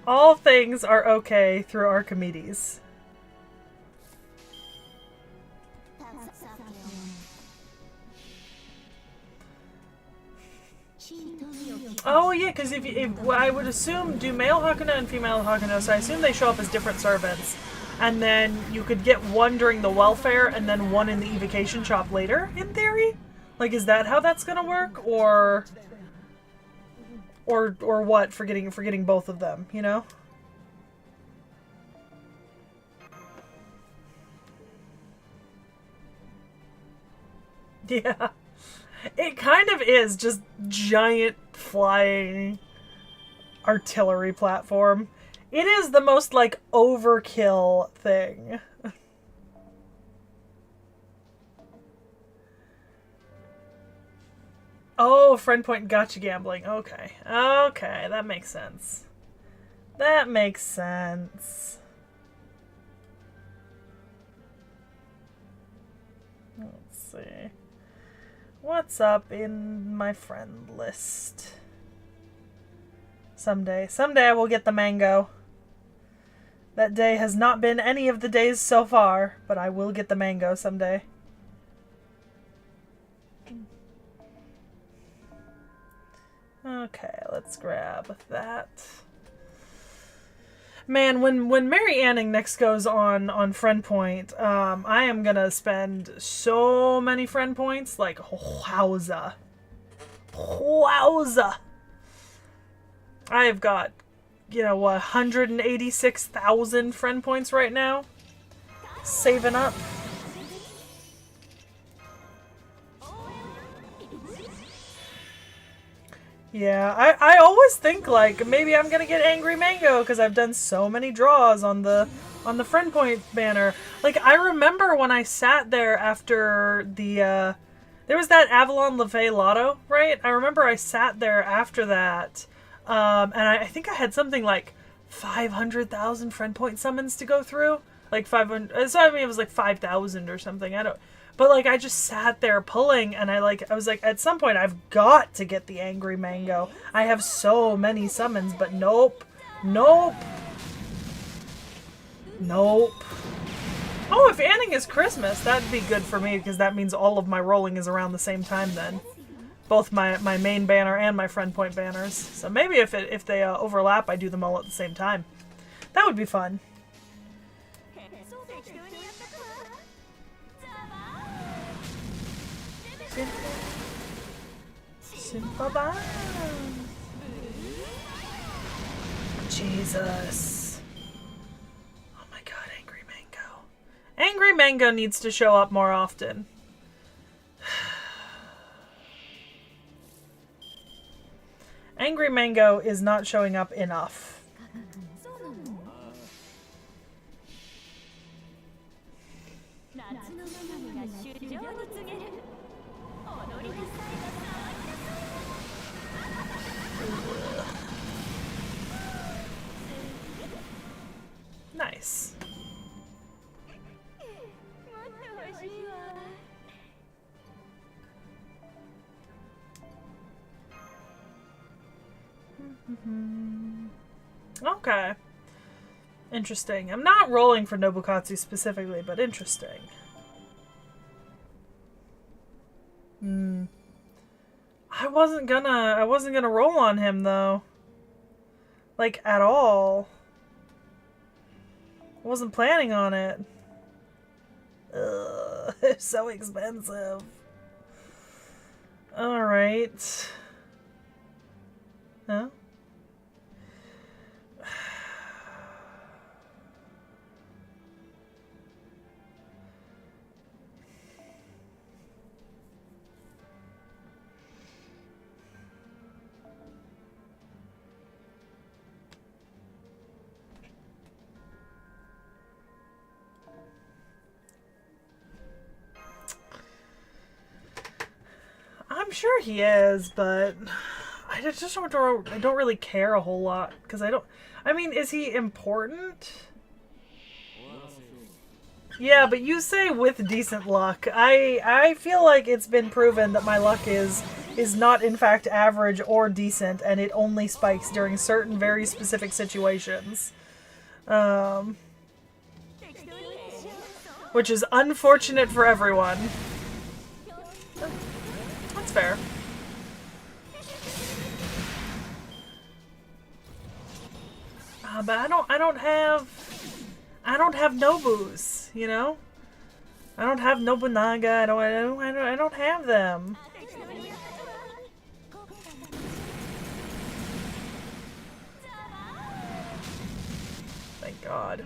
All things are okay through Archimedes. Oh yeah, because if I would assume, do male Hakuno and female Hakuno, so I assume they show up as different servants. And then you could get one during the welfare and then one in the evocation shop later, in theory? Like, is that how that's gonna work? Or what, for getting both of them, you know? Yeah. It kind of is just giant flying artillery platform. It is the most, like, overkill thing. Oh, friend point gotcha gambling. Okay. Okay, that makes sense. That makes sense. Let's see. What's up in my friend list? Someday I will get the mango. That day has not been any of the days so far, but I will get the mango someday. Okay, let's grab that. Man, when Mary Anning next goes on friend point, I am gonna spend so many friend points, like, wowza. Wowza! I've got, you know, 186,000 friend points right now. Saving up. Yeah, I always think, like, maybe I'm gonna get Angry Mango because I've done so many draws on the friend point banner. Like, I remember when I sat there after the there was that Avalon LaFay Lotto, right? I remember I sat there after that, and I think I had something like 500,000 friend point summons to go through, like 500. So I mean, it was like 5,000 or something. I don't. But, like, I just sat there pulling, and I was like, at some point, I've got to get the Angry Mango. I have so many summons, but nope. Nope. Nope. Oh, if Anning is Christmas, that'd be good for me, because that means all of my rolling is around the same time then. Both my main banner and my friend point banners. So maybe if they overlap, I do them all at the same time. That would be fun. Super bad. Jesus. Oh my god, Angry Mango. Angry Mango needs to show up more often. Angry Mango is not showing up enough. Nice. Okay. Interesting. I'm not rolling for Nobukatsu specifically, but interesting. I wasn't gonna roll on him though. Like at all. I wasn't planning on it. Ugh, it's so expensive. Alright. Huh? I'm sure he is, but I don't really care a whole lot because I mean, is he important? Yeah, but you say with decent luck. I feel like it's been proven that my luck is not in fact average or decent, and it only spikes during certain very specific situations. Which is unfortunate for everyone. That's fair. But I don't have Nobus, you know? I don't have Nobunaga. I don't have them. Thank God.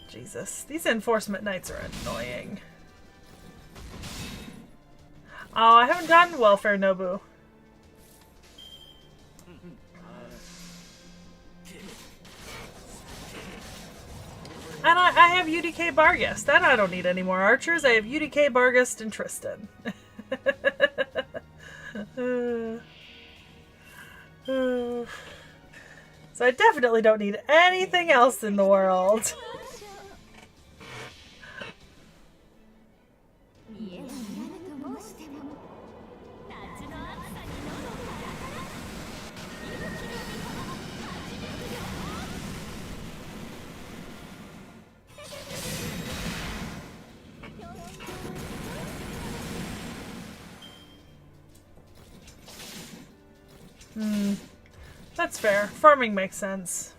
Jesus, these enforcement knights are annoying. Oh, I haven't gotten Welfare Nobu. And I have UDK Barghest. That I don't need any more archers. I have UDK Barghest and Tristan. So I definitely don't need anything else in the world. That's fair. Farming makes sense.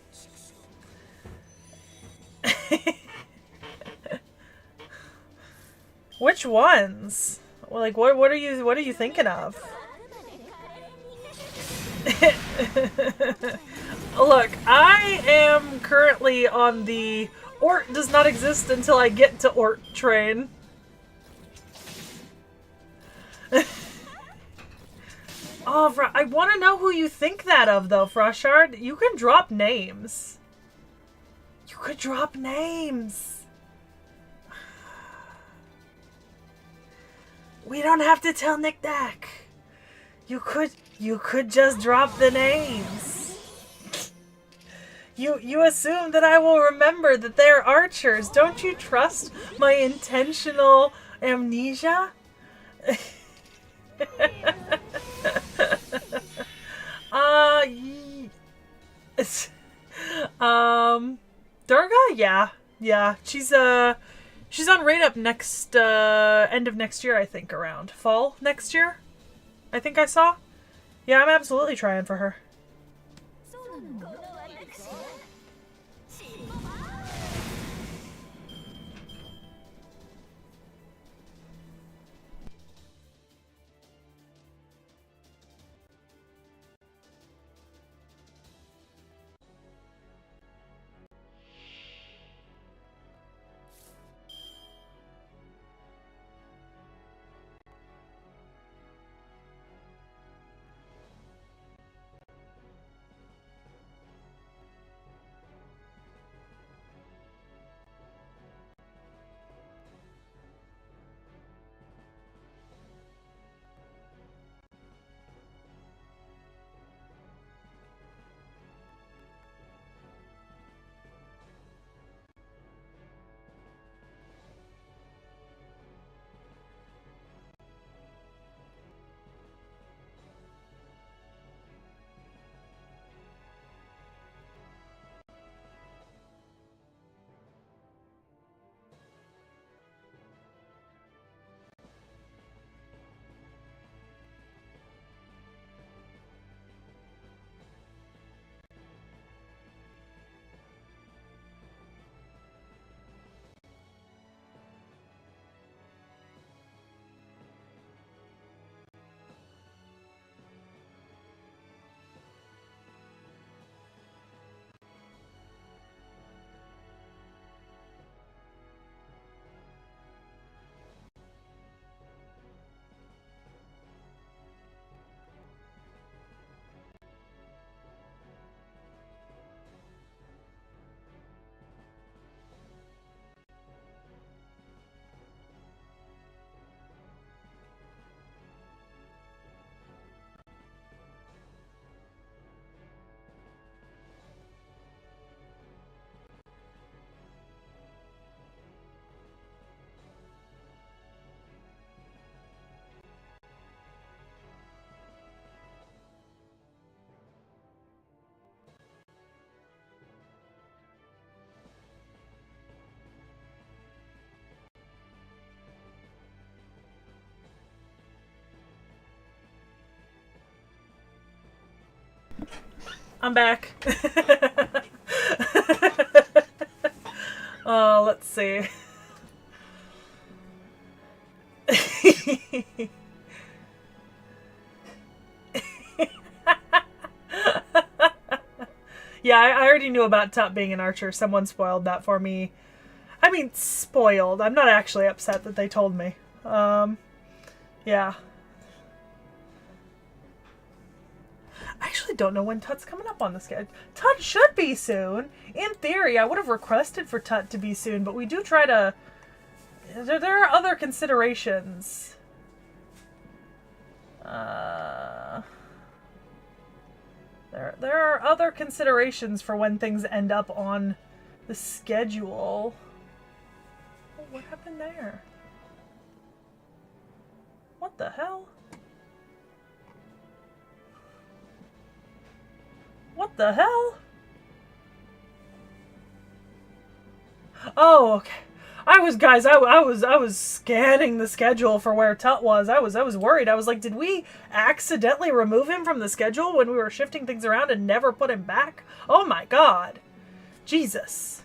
Which ones? Like what are you thinking of? Look, I am currently on the Ort does not exist until I get to Ort train. Oh, I want to know who you think that of, though, Frostshard. You can drop names. You could drop names. We don't have to tell Nick Dak. You could just drop the names. You assume that I will remember that they're archers. Don't you trust my intentional amnesia? Durga? Yeah. She's on rate up next, end of next year, I think, around. Fall next year? I think I saw. Yeah, I'm absolutely trying for her. I'm back. Oh, let's see. Yeah, I already knew about T.H.E being an archer. Someone spoiled that for me. I mean, spoiled. I'm not actually upset that they told me. Yeah. I actually don't know when T.H.E's coming up on the schedule. T.H.E should be soon. In theory, I would have requested for T.H.E to be soon, but we do try to... There are other considerations. There are other considerations for when things end up on the schedule. Oh, what happened there? What the hell? What the hell? Oh, okay. I was scanning the schedule for where T.H.E was. I was worried. I was like, did we accidentally remove him from the schedule when we were shifting things around and never put him back? Oh my god. Jesus.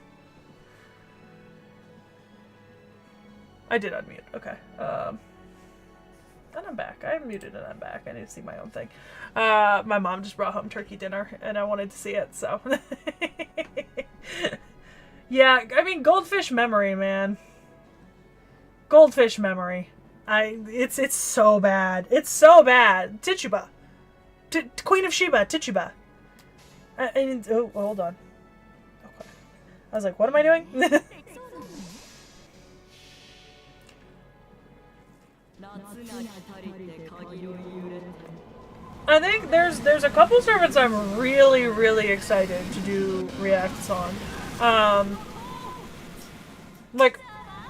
I did unmute. Okay. And I'm back. I muted and I'm back. I need to see my own thing. My mom just brought home turkey dinner and I wanted to see it, so. Yeah, I mean, goldfish memory, man. Goldfish memory. It's so bad. It's so bad. T.H.E. Queen of Sheba, T.H.E. Oh, hold on. Okay. I was like, what am I doing? I think there's a couple servants I'm really excited to do reacts on. Like,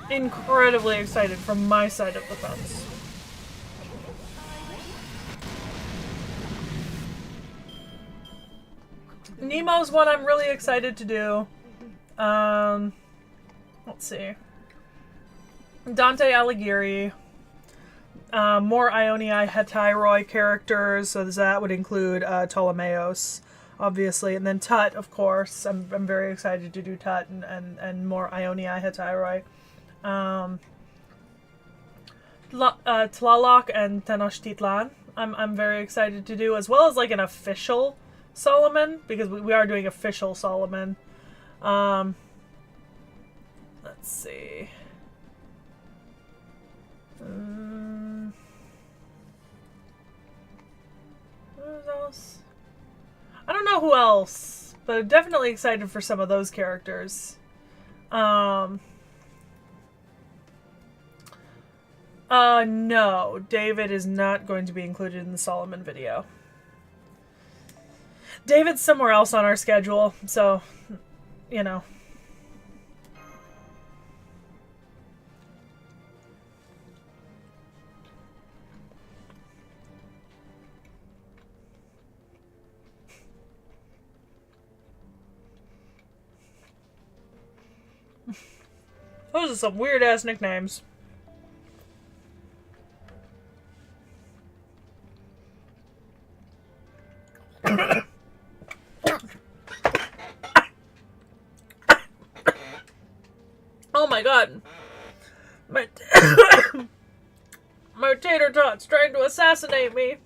incredibly excited from my side of the fence. Nemo's one I'm really excited to do. Let's see. Dante Alighieri. More Ioni Hetairoi characters, so that would include Ptolemaeus, obviously, and then T.H.E, of course. I'm very excited to do T.H.E and more Ioni Hetairoi. Tlaloc and Tenochtitlan, I'm very excited to do, as well as like an official Solomon, because we are doing official Solomon. Let's see. Who else? I don't know who else, but I'm definitely excited for some of those characters. No, David is not going to be included in the Solomon video. David's somewhere else on our schedule, so, you know. Those are some weird-ass nicknames. Oh my god. My my tater tot's trying to assassinate me.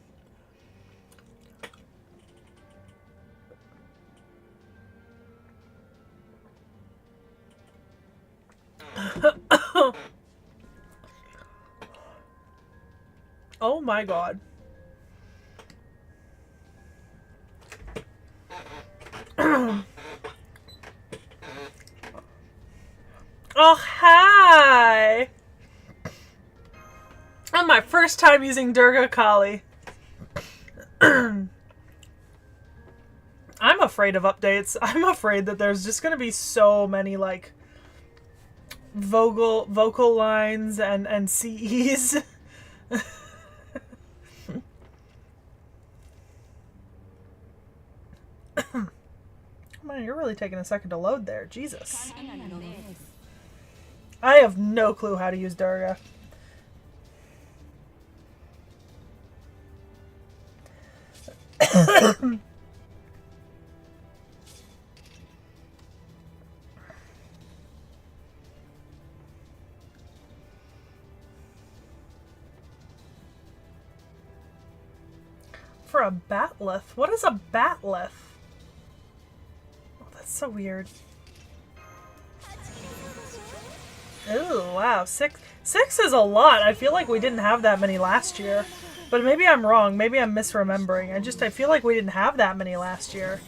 Oh my god. Oh, hi! On my first time using Durga Kali. I'm afraid of updates. I'm afraid that there's just gonna be so many, like, vocal lines and CEs. Man, you're really taking a second to load there. Jesus. I have no clue how to use Durga. for a batleth. What is a batleth? Oh, that's so weird. Oh, wow. Six is a lot. I feel like we didn't have that many last year. But maybe I'm wrong. Maybe I'm misremembering. I feel like we didn't have that many last year.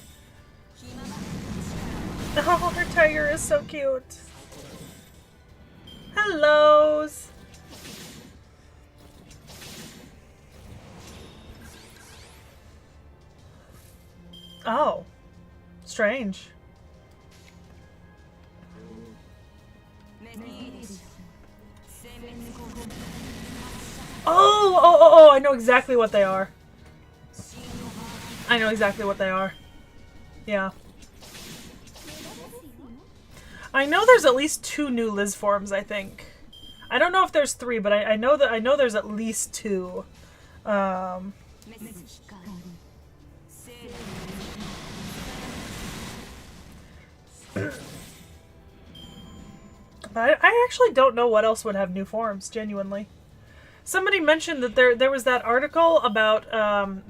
Oh, her tiger is so cute. Hellos. Oh. Strange. Oh, I know exactly what they are. I know exactly what they are. Yeah. I know there's at least 2 new Liz forms, I think. I don't know if there's 3, but I know there's at least 2. But I actually don't know what else would have new forms, genuinely. Somebody mentioned that there was that article about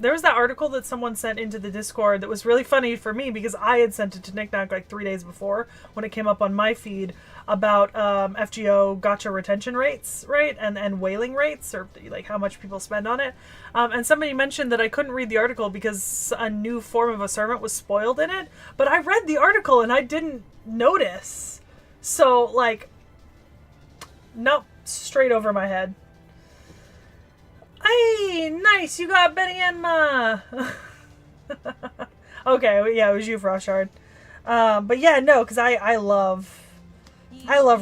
there was that article that someone sent into the Discord that was really funny for me because I had sent it to Nick Nack like 3 days before when it came up on my feed about FGO gacha retention rates, right? And whaling rates, or like how much people spend on it. And somebody mentioned that I couldn't read the article because a new form of a servant was spoiled in it. But I read the article and I didn't notice. So like, nope, straight over my head. Hey, nice, you got Benny and Ma. Okay, yeah, it was you, Frostshard. But yeah, no, because I love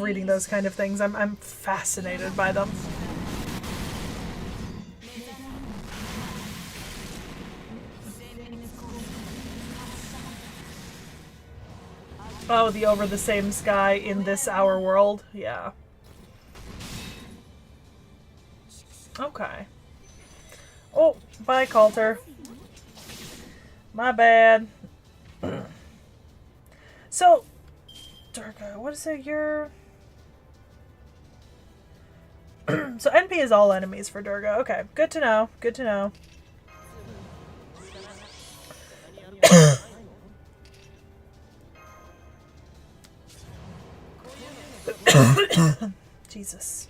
reading those kind of things. I'm fascinated by them. Oh, the over the same sky in this our world? Yeah. Okay. Oh, bye, Coulter. My bad. So, Durga, what is it? Your so NP is all enemies for Durga. Okay, good to know. Good to know. Jesus.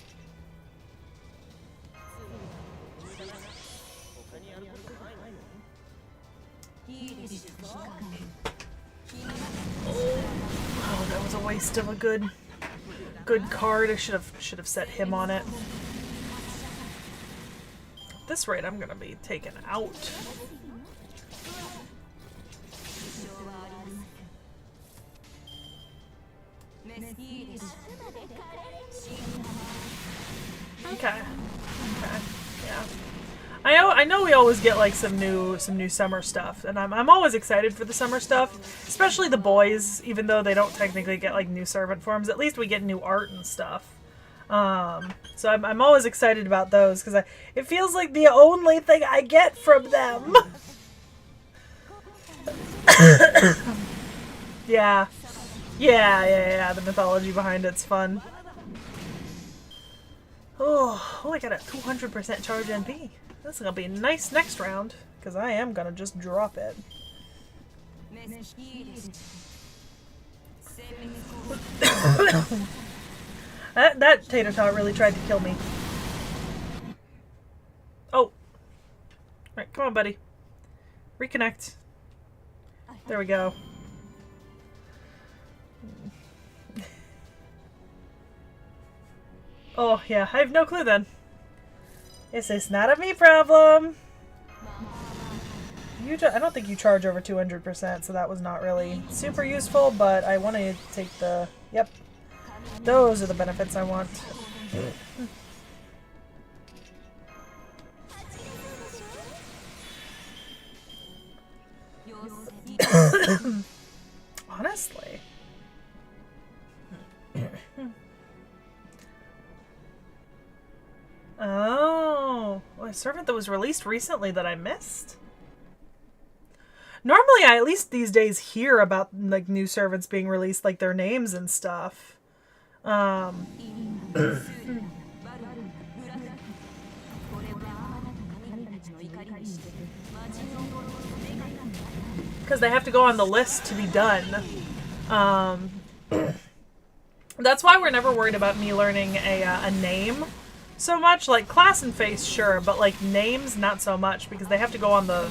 Oh, that was a waste of a good card. I should have set him on it. At this rate, I'm gonna be taken out. Okay. Okay. Yeah. I know we always get like some new summer stuff, and I'm always excited for the summer stuff, especially the boys. Even though they don't technically get like new servant forms, at least we get new art and stuff. So I'm always excited about those because it feels like the only thing I get from them. Yeah. Yeah. The mythology behind it's fun. Oh, I got a 200% charge NP. This is gonna be nice next round, because I am gonna just drop it. that tater tot really tried to kill me. Oh. Alright, come on, buddy. Reconnect. There we go. Oh, yeah, I have no clue then. This is not a me problem. I don't think you charge over 200%, so that was not really super useful, but I want to take the... Yep. Those are the benefits I want. Honestly. Oh, a servant that was released recently that I missed? Normally, I at least these days hear about like new servants being released, like their names and stuff. Because they have to go on the list to be done. That's why we're never worried about me learning a name so much. Like class and face, sure, but like names, not so much, because they have to go on the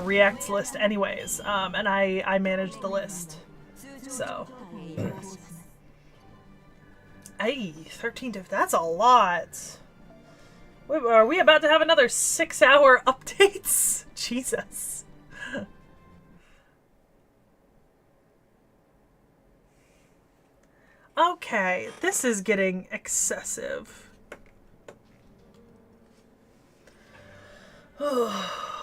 Reacts list anyways. And I manage the list. So. Hey, 13 to... That's a lot. Are we about to have another 6-hour updates? Jesus. Okay, this is getting excessive. Oh,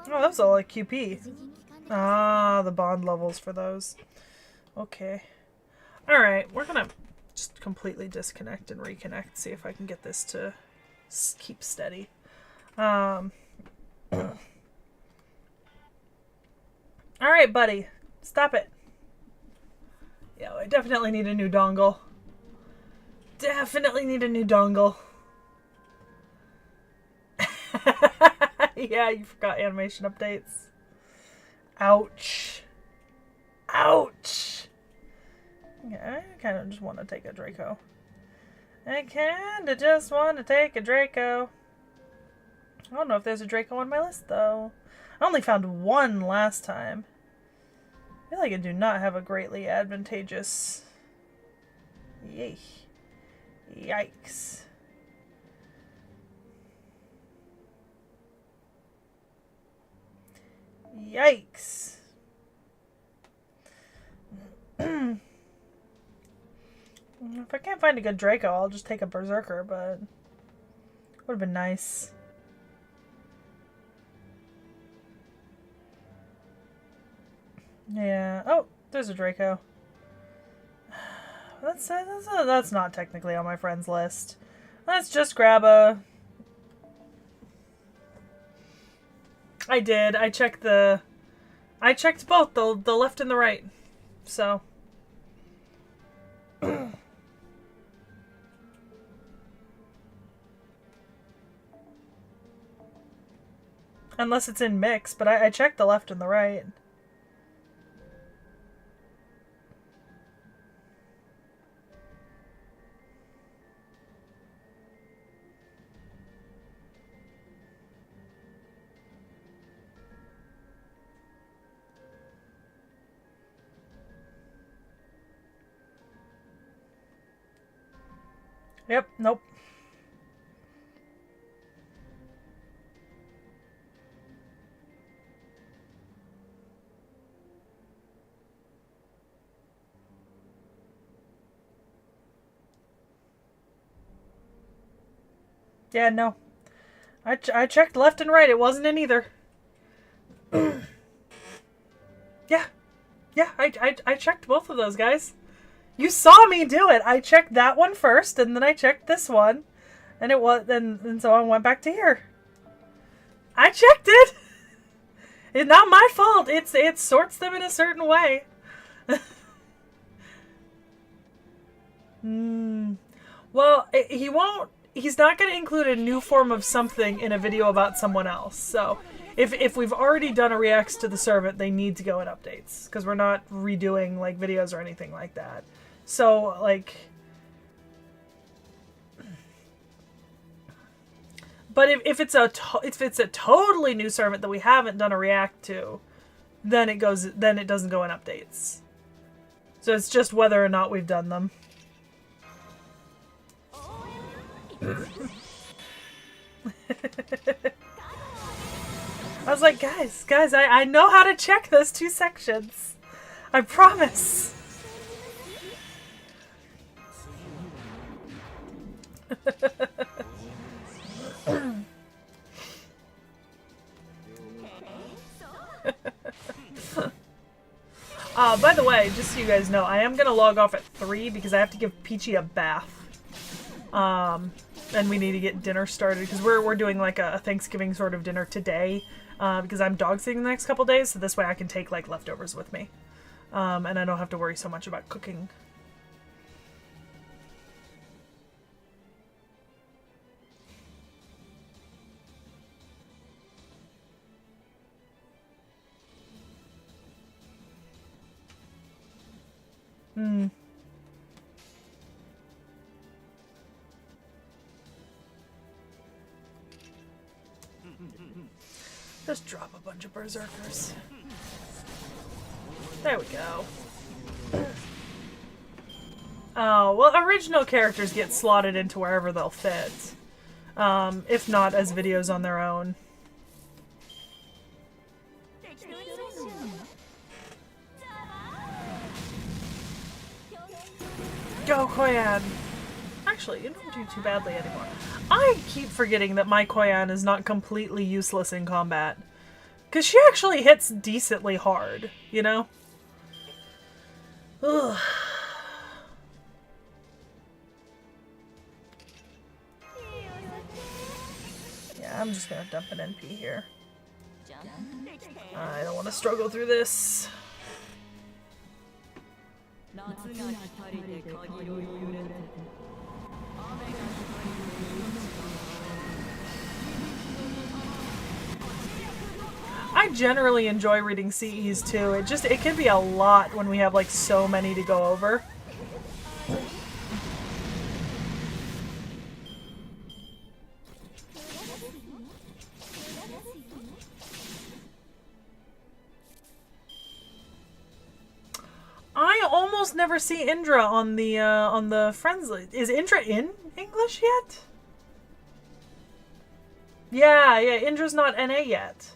that's all like QP. Ah, the bond levels for those. Okay. Alright, we're gonna just completely disconnect and reconnect, see if I can get this to keep steady. Alright, buddy. Stop it. Yeah, I definitely need a new dongle. Definitely need a new dongle. Yeah, you forgot animation updates. Ouch. Ouch. Yeah, I kind of just want to take a Draco. I kind of just want to take a Draco. I don't know if there's a Draco on my list, though. I only found one last time. I feel like I do not have a greatly advantageous... Yay. Yikes. Yikes. If I can't find a good Draco, I'll just take a Berserker, but... would have been nice. Yeah. Oh, there's a Draco. That's not technically on my friends list. Let's just grab a... I did. I checked both, the left and the right. So... Unless it's in mix, but I checked the left and the right. Yep, nope. Yeah, no. I checked left and right. It wasn't in either. Yeah. Yeah, I checked both of those, guys. You saw me do it. I checked that one first, and then I checked this one. And it was, and so I went back to here. I checked it! It's not my fault. It sorts them in a certain way. Well, he's not going to include a new form of something in a video about someone else. So, if we've already done a reacts to the servant, they need to go in updates. Because we're not redoing, like, videos or anything like that. So, like... But if it's a totally new servant that we haven't done a react to, then it doesn't go in updates. So it's just whether or not we've done them. I was like, guys, I know how to check those two sections. I promise. By the way, just so you guys know, I am gonna log off at 3 because I have to give Peachy a bath. And we need to get dinner started because we're doing like a Thanksgiving sort of dinner today. Because I'm dog sitting the next couple days, so this way I can take like leftovers with me. And I don't have to worry so much about cooking Hmm. Just drop a bunch of berserkers. There we go. Oh, well, original characters get slotted into wherever they'll fit. If not as videos on their own. Go, Koyan! Actually, you don't do too badly anymore. I keep forgetting that my Koyan is not completely useless in combat. Because she actually hits decently hard, you know? Ugh. Yeah, I'm just gonna dump an NP here. I don't want to struggle through this. I generally enjoy reading CEs too. It can be a lot when we have like so many to go over. I almost never see Indra on the friends list. Is Indra in English yet? Yeah, Indra's not NA yet.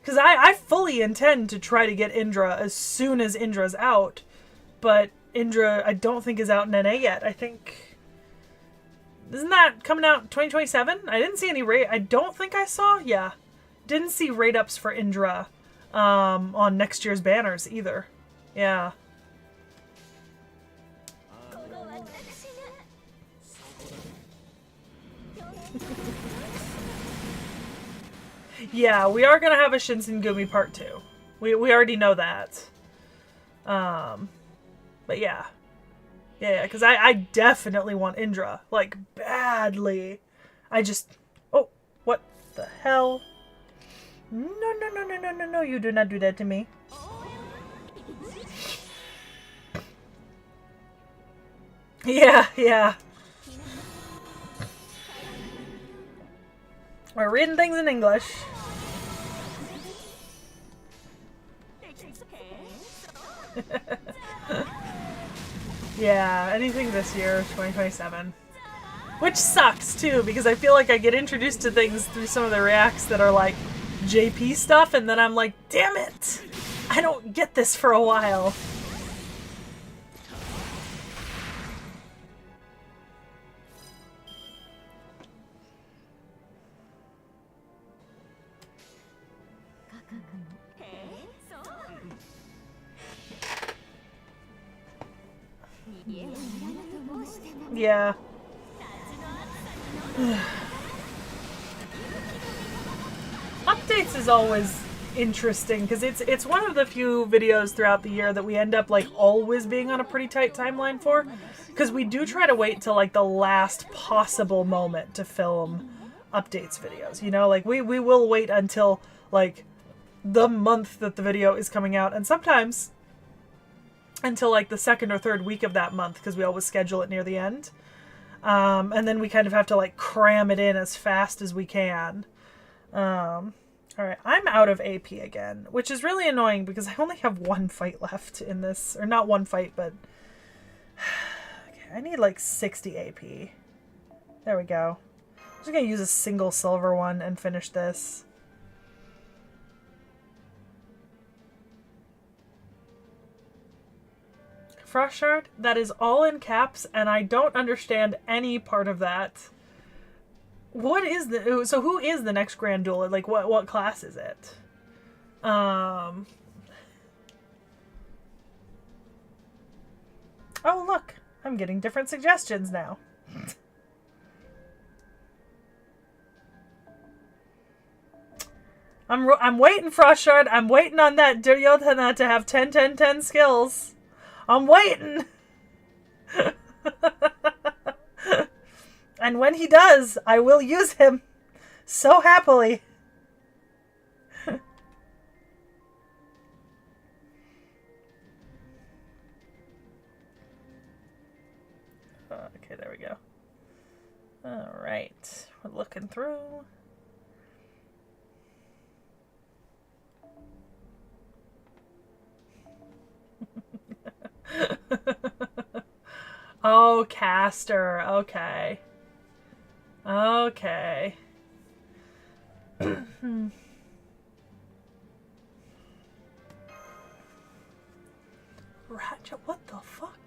Because I fully intend to try to get Indra as soon as Indra's out. But Indra, I don't think is out in NA yet. I think... Isn't that coming out 2027? I didn't see any rate... I don't think I saw? Yeah. Didn't see rate ups for Indra on next year's banners either. Yeah. Yeah, we are gonna have a Shinsengumi Part 2. We already know that. But yeah. Yeah, because I definitely want Indra. Like, badly. I just... Oh, what the hell? No, you do not do that to me. Yeah. We're reading things in English. Yeah, anything this year, 2027. Which sucks, too, because I feel like I get introduced to things through some of the reacts that are, like, JP stuff, and then I'm like, damn it! I don't get this for a while. Yeah. Updates is always interesting because it's one of the few videos throughout the year that we end up like always being on a pretty tight timeline for, because we do try to wait till like the last possible moment to film updates videos, you know, like we will wait until like the month that the video is coming out, and sometimes until like the second or third week of that month, because we always schedule it near the end. And then we kind of have to like cram it in as fast as we can. Alright, I'm out of AP again, which is really annoying because I only have one fight left in this. Or not one fight, but... Okay, I need like 60 AP. There we go. I'm just gonna use a single silver one and finish this. Frost Shard? That is all in caps, and I don't understand any part of that. What is the... So who is the next Grand Duel? Like, what class is it? Oh, look. I'm getting different suggestions now. I'm waiting, Frost Shard. I'm waiting on that Duryodhana to have 10-10-10 skills. I'm waiting! And when he does, I will use him so happily. Okay, there we go. Alright. We're looking through. Oh, caster. Okay. Okay. Ratchet, what the fuck?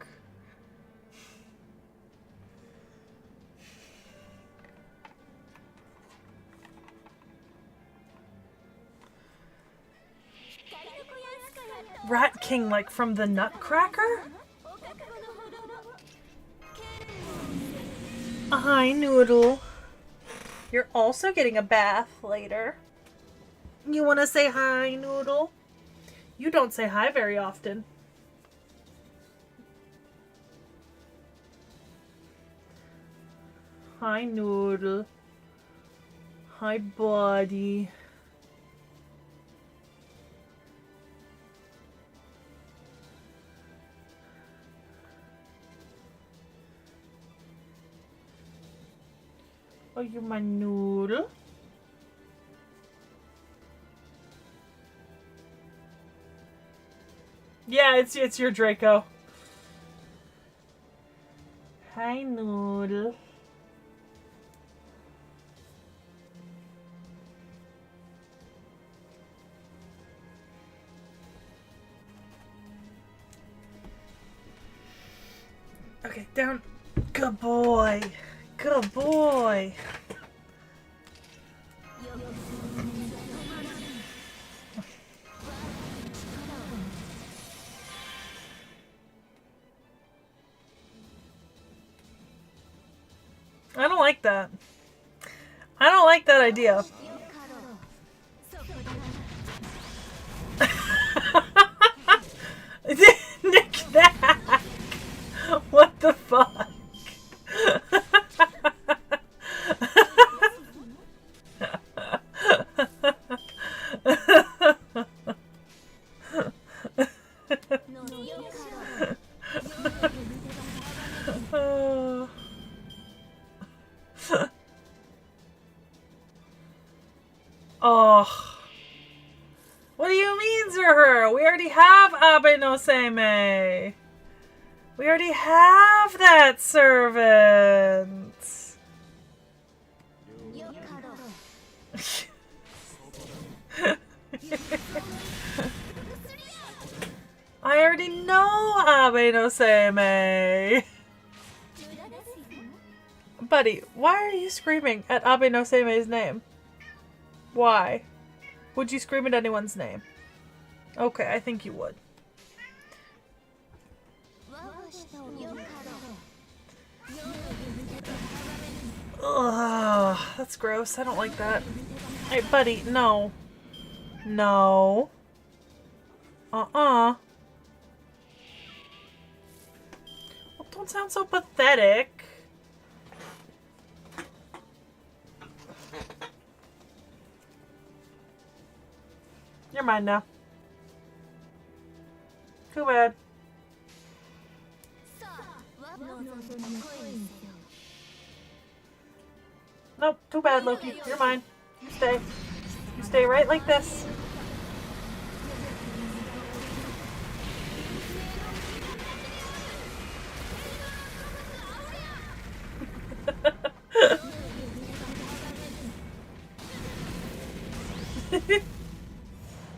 Rat King, like from the Nutcracker? Hi, Noodle. You're also getting a bath later. You want to say hi, Noodle? You don't say hi very often. Hi, Noodle. Hi, buddy. Oh, you're my Noodle. Yeah, it's your Draco. Hi, Noodle. Okay, down. Good boy. Good boy. I don't like that. I don't like that idea. Nick that. What the fuck? Oh. What do you mean, Zerher? We already have Abe no Seimei. We already have that servant. I already know Abe no Seimei. Buddy, why are you screaming at Abe no Seimei's name? Why? Would you scream at anyone's name? Okay, I think you would. Ugh, that's gross. I don't like that. Hey, buddy, no. No. Well, don't sound so pathetic. You're mine now. Too bad. Nope, too bad, Loki. You're mine. You stay. You stay right like this.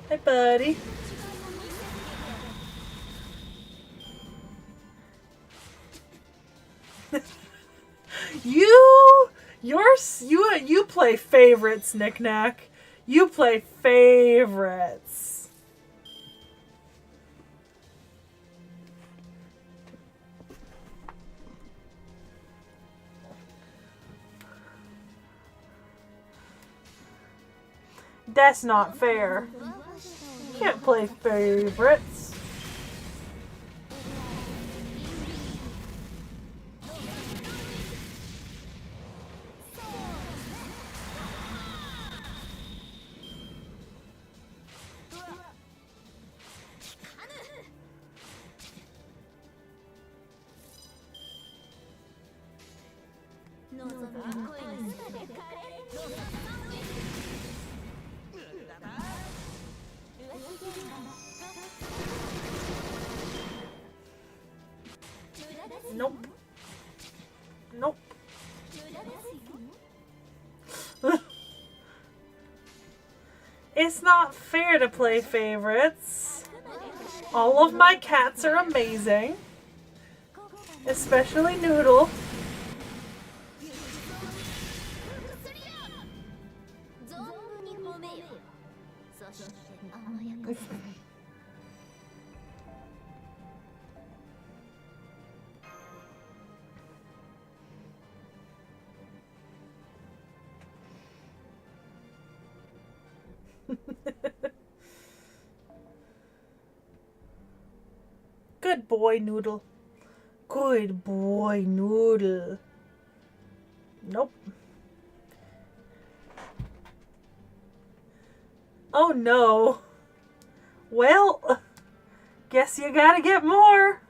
Hi, buddy. You play favorites, Knick-Knack. You play favorites. That's not fair. You can't play favorites. Nope. Nope. It's not fair to play favorites. All of my cats are amazing. Especially Noodle. Good boy, Noodle. Good boy, Noodle. Nope. Oh no. Well, guess you gotta get more.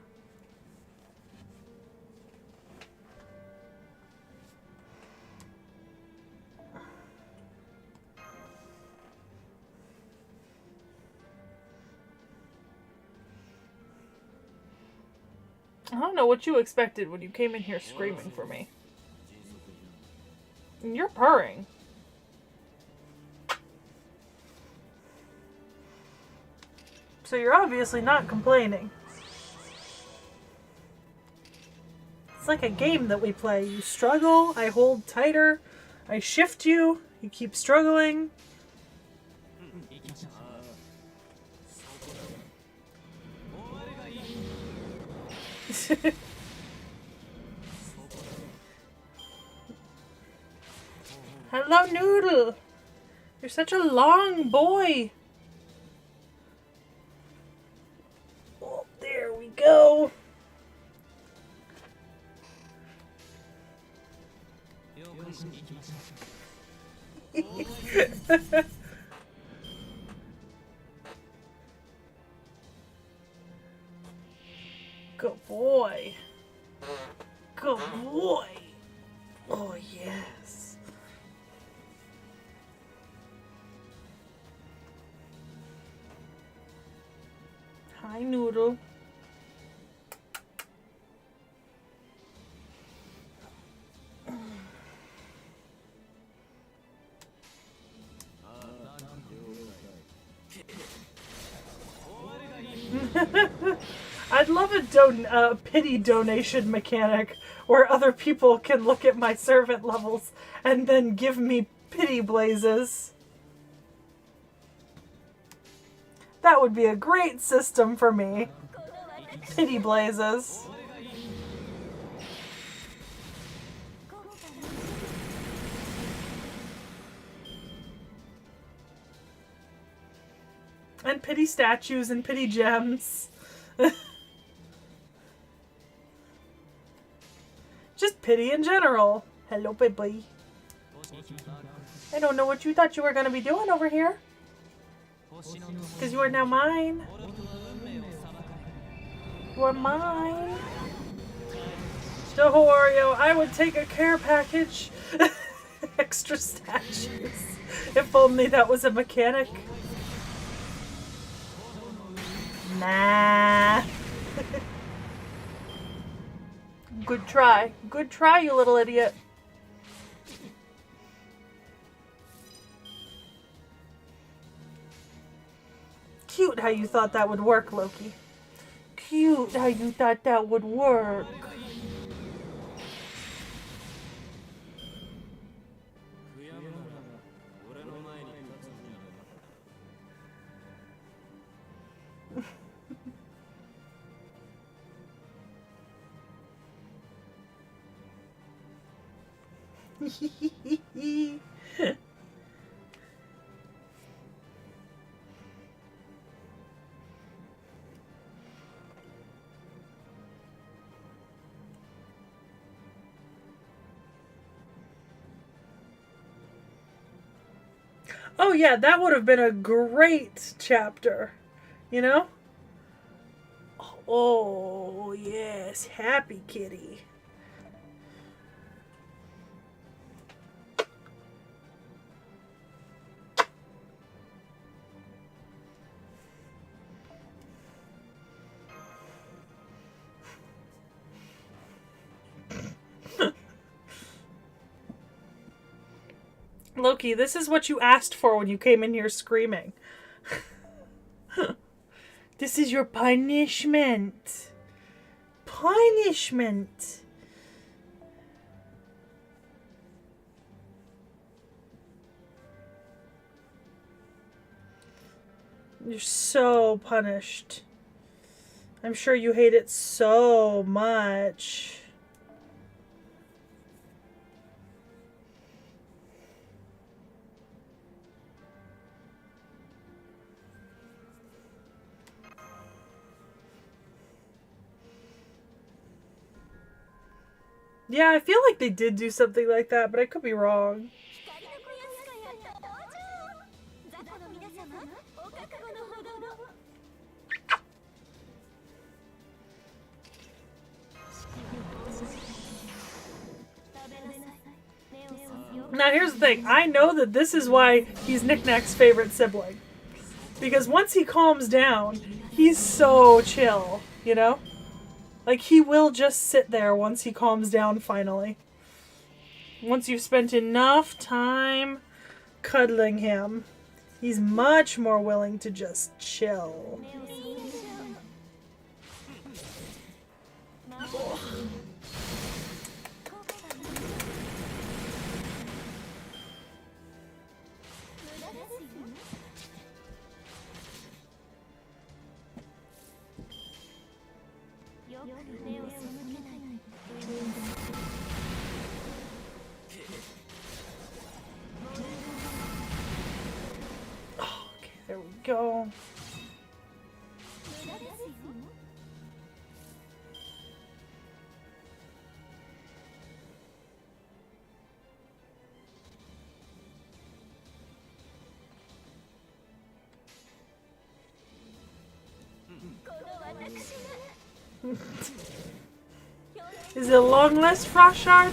I don't know what you expected when you came in here screaming for me. And you're purring. So you're obviously not complaining. It's like a game that we play. You struggle, I hold tighter, I shift you, you keep struggling. Hello, Noodle. You're such a long boy. Oh, there we go. Good boy. Good boy. Oh, yes. Hi, Noodle. I'd love a pity donation mechanic where other people can look at my servant levels and then give me pity blazes. That would be a great system for me. Pity blazes. And pity statues and pity gems. Just pity in general. Hello, baby. I don't know what you thought you were going to be doing over here. Because you are now mine. You are mine. Dohorio, I would take a care package. Extra statues. If only that was a mechanic. Nah. Good try. Good try, you little idiot. Cute how you thought that would work, Loki. Cute how you thought that would work. Oh yeah, that would have been a great chapter, you know? Oh yes, happy kitty. Loki, this is what you asked for when you came in here screaming. This is your punishment. Punishment. You're so punished. I'm sure you hate it so much. Yeah, I feel like they did do something like that, but I could be wrong. Now here's the thing, I know that this is why he's Knick-Knack's favorite sibling. Because once he calms down, he's so chill, you know? Like, he will just sit there once he calms down finally. Once you've spent enough time cuddling him, he's much more willing to just chill. Ugh. Okay, there we go. Is it a long list, Frost Shard?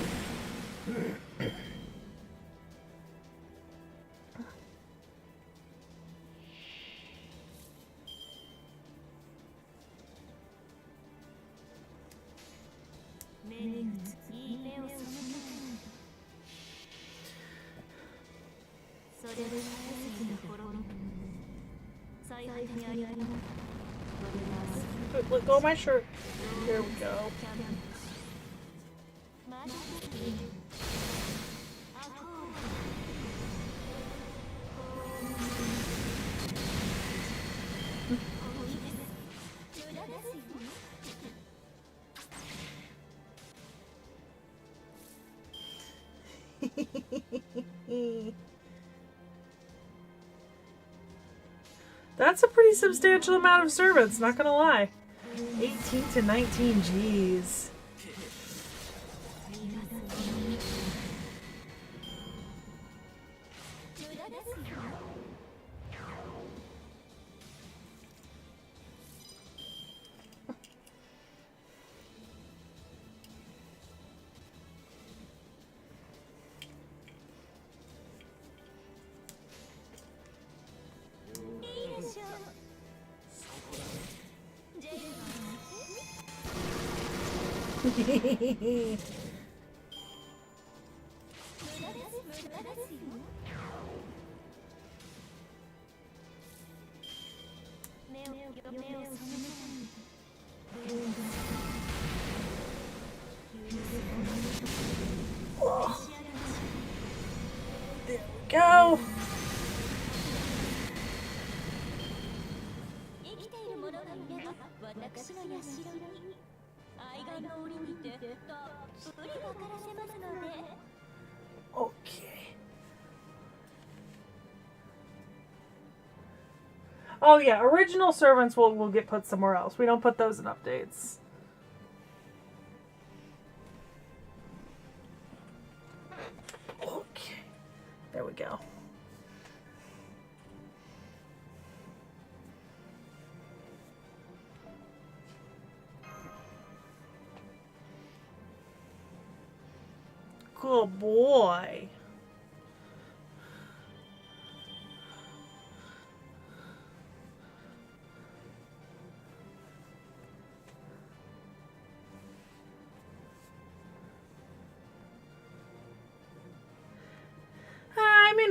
Let go of my shirt. There we go. That's a pretty substantial amount of servants, not gonna lie. 18 to 19 G's. Oh. There we go. Okay. Oh yeah, original servants will get put somewhere else. We don't put those in updates. Okay. There we go. Good boy.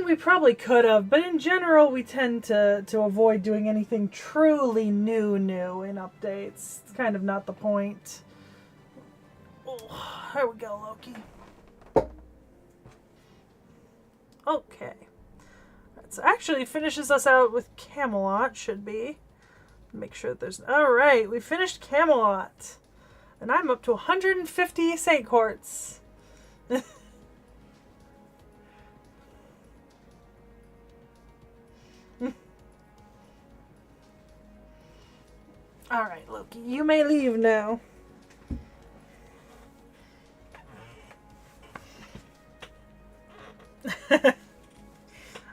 mean, we probably could have, but in general, we tend to avoid doing anything truly new in updates. It's kind of not the point. Oh, there we go, Loki. Okay. So actually finishes us out with Camelot, should be. Make sure that there's... Alright, we finished Camelot. And I'm up to 150 Saint Quartz. Alright, Loki, you may leave now.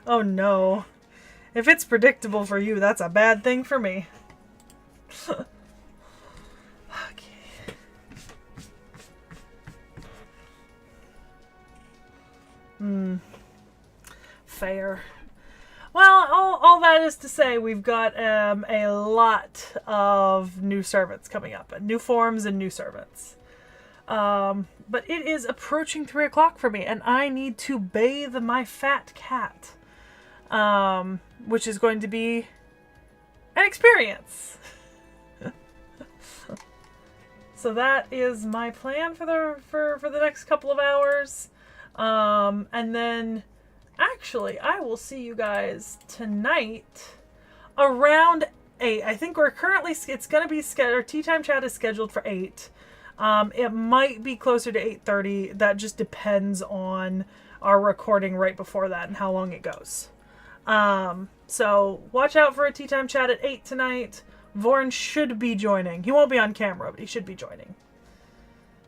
Oh no. If it's predictable for you, that's a bad thing for me. Okay. Fair. Well, all that is to say, we've got a lot of new servants coming up. New forms and new servants. But it is approaching 3 o'clock for me, and I need to bathe my fat cat. Which is going to be an experience. So that is my plan for the next couple of hours. And then actually I will see you guys tonight around 8. I think we're currently, it's going to be scheduled, our tea time chat is scheduled for 8. It might be closer to 8:30. That just depends on our recording right before that and how long it goes. So watch out for a tea time chat at 8 tonight. Vorn should be joining. He won't be on camera, but he should be joining.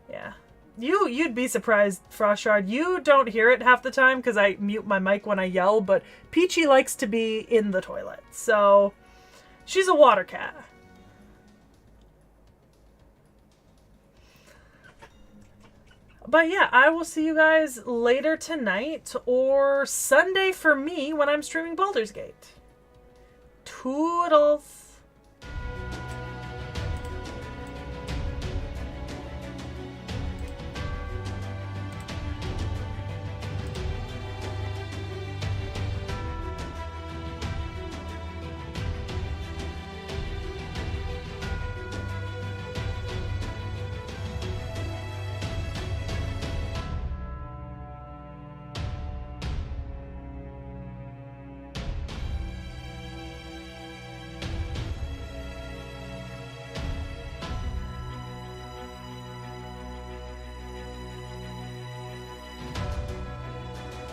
Yeah. You'd be surprised, Frostshard. You don't hear it half the time because I mute my mic when I yell, but Peachy likes to be in the toilet. So she's a water cat. But yeah, I will see you guys later tonight or Sunday for me when I'm streaming Baldur's Gate. Toodles!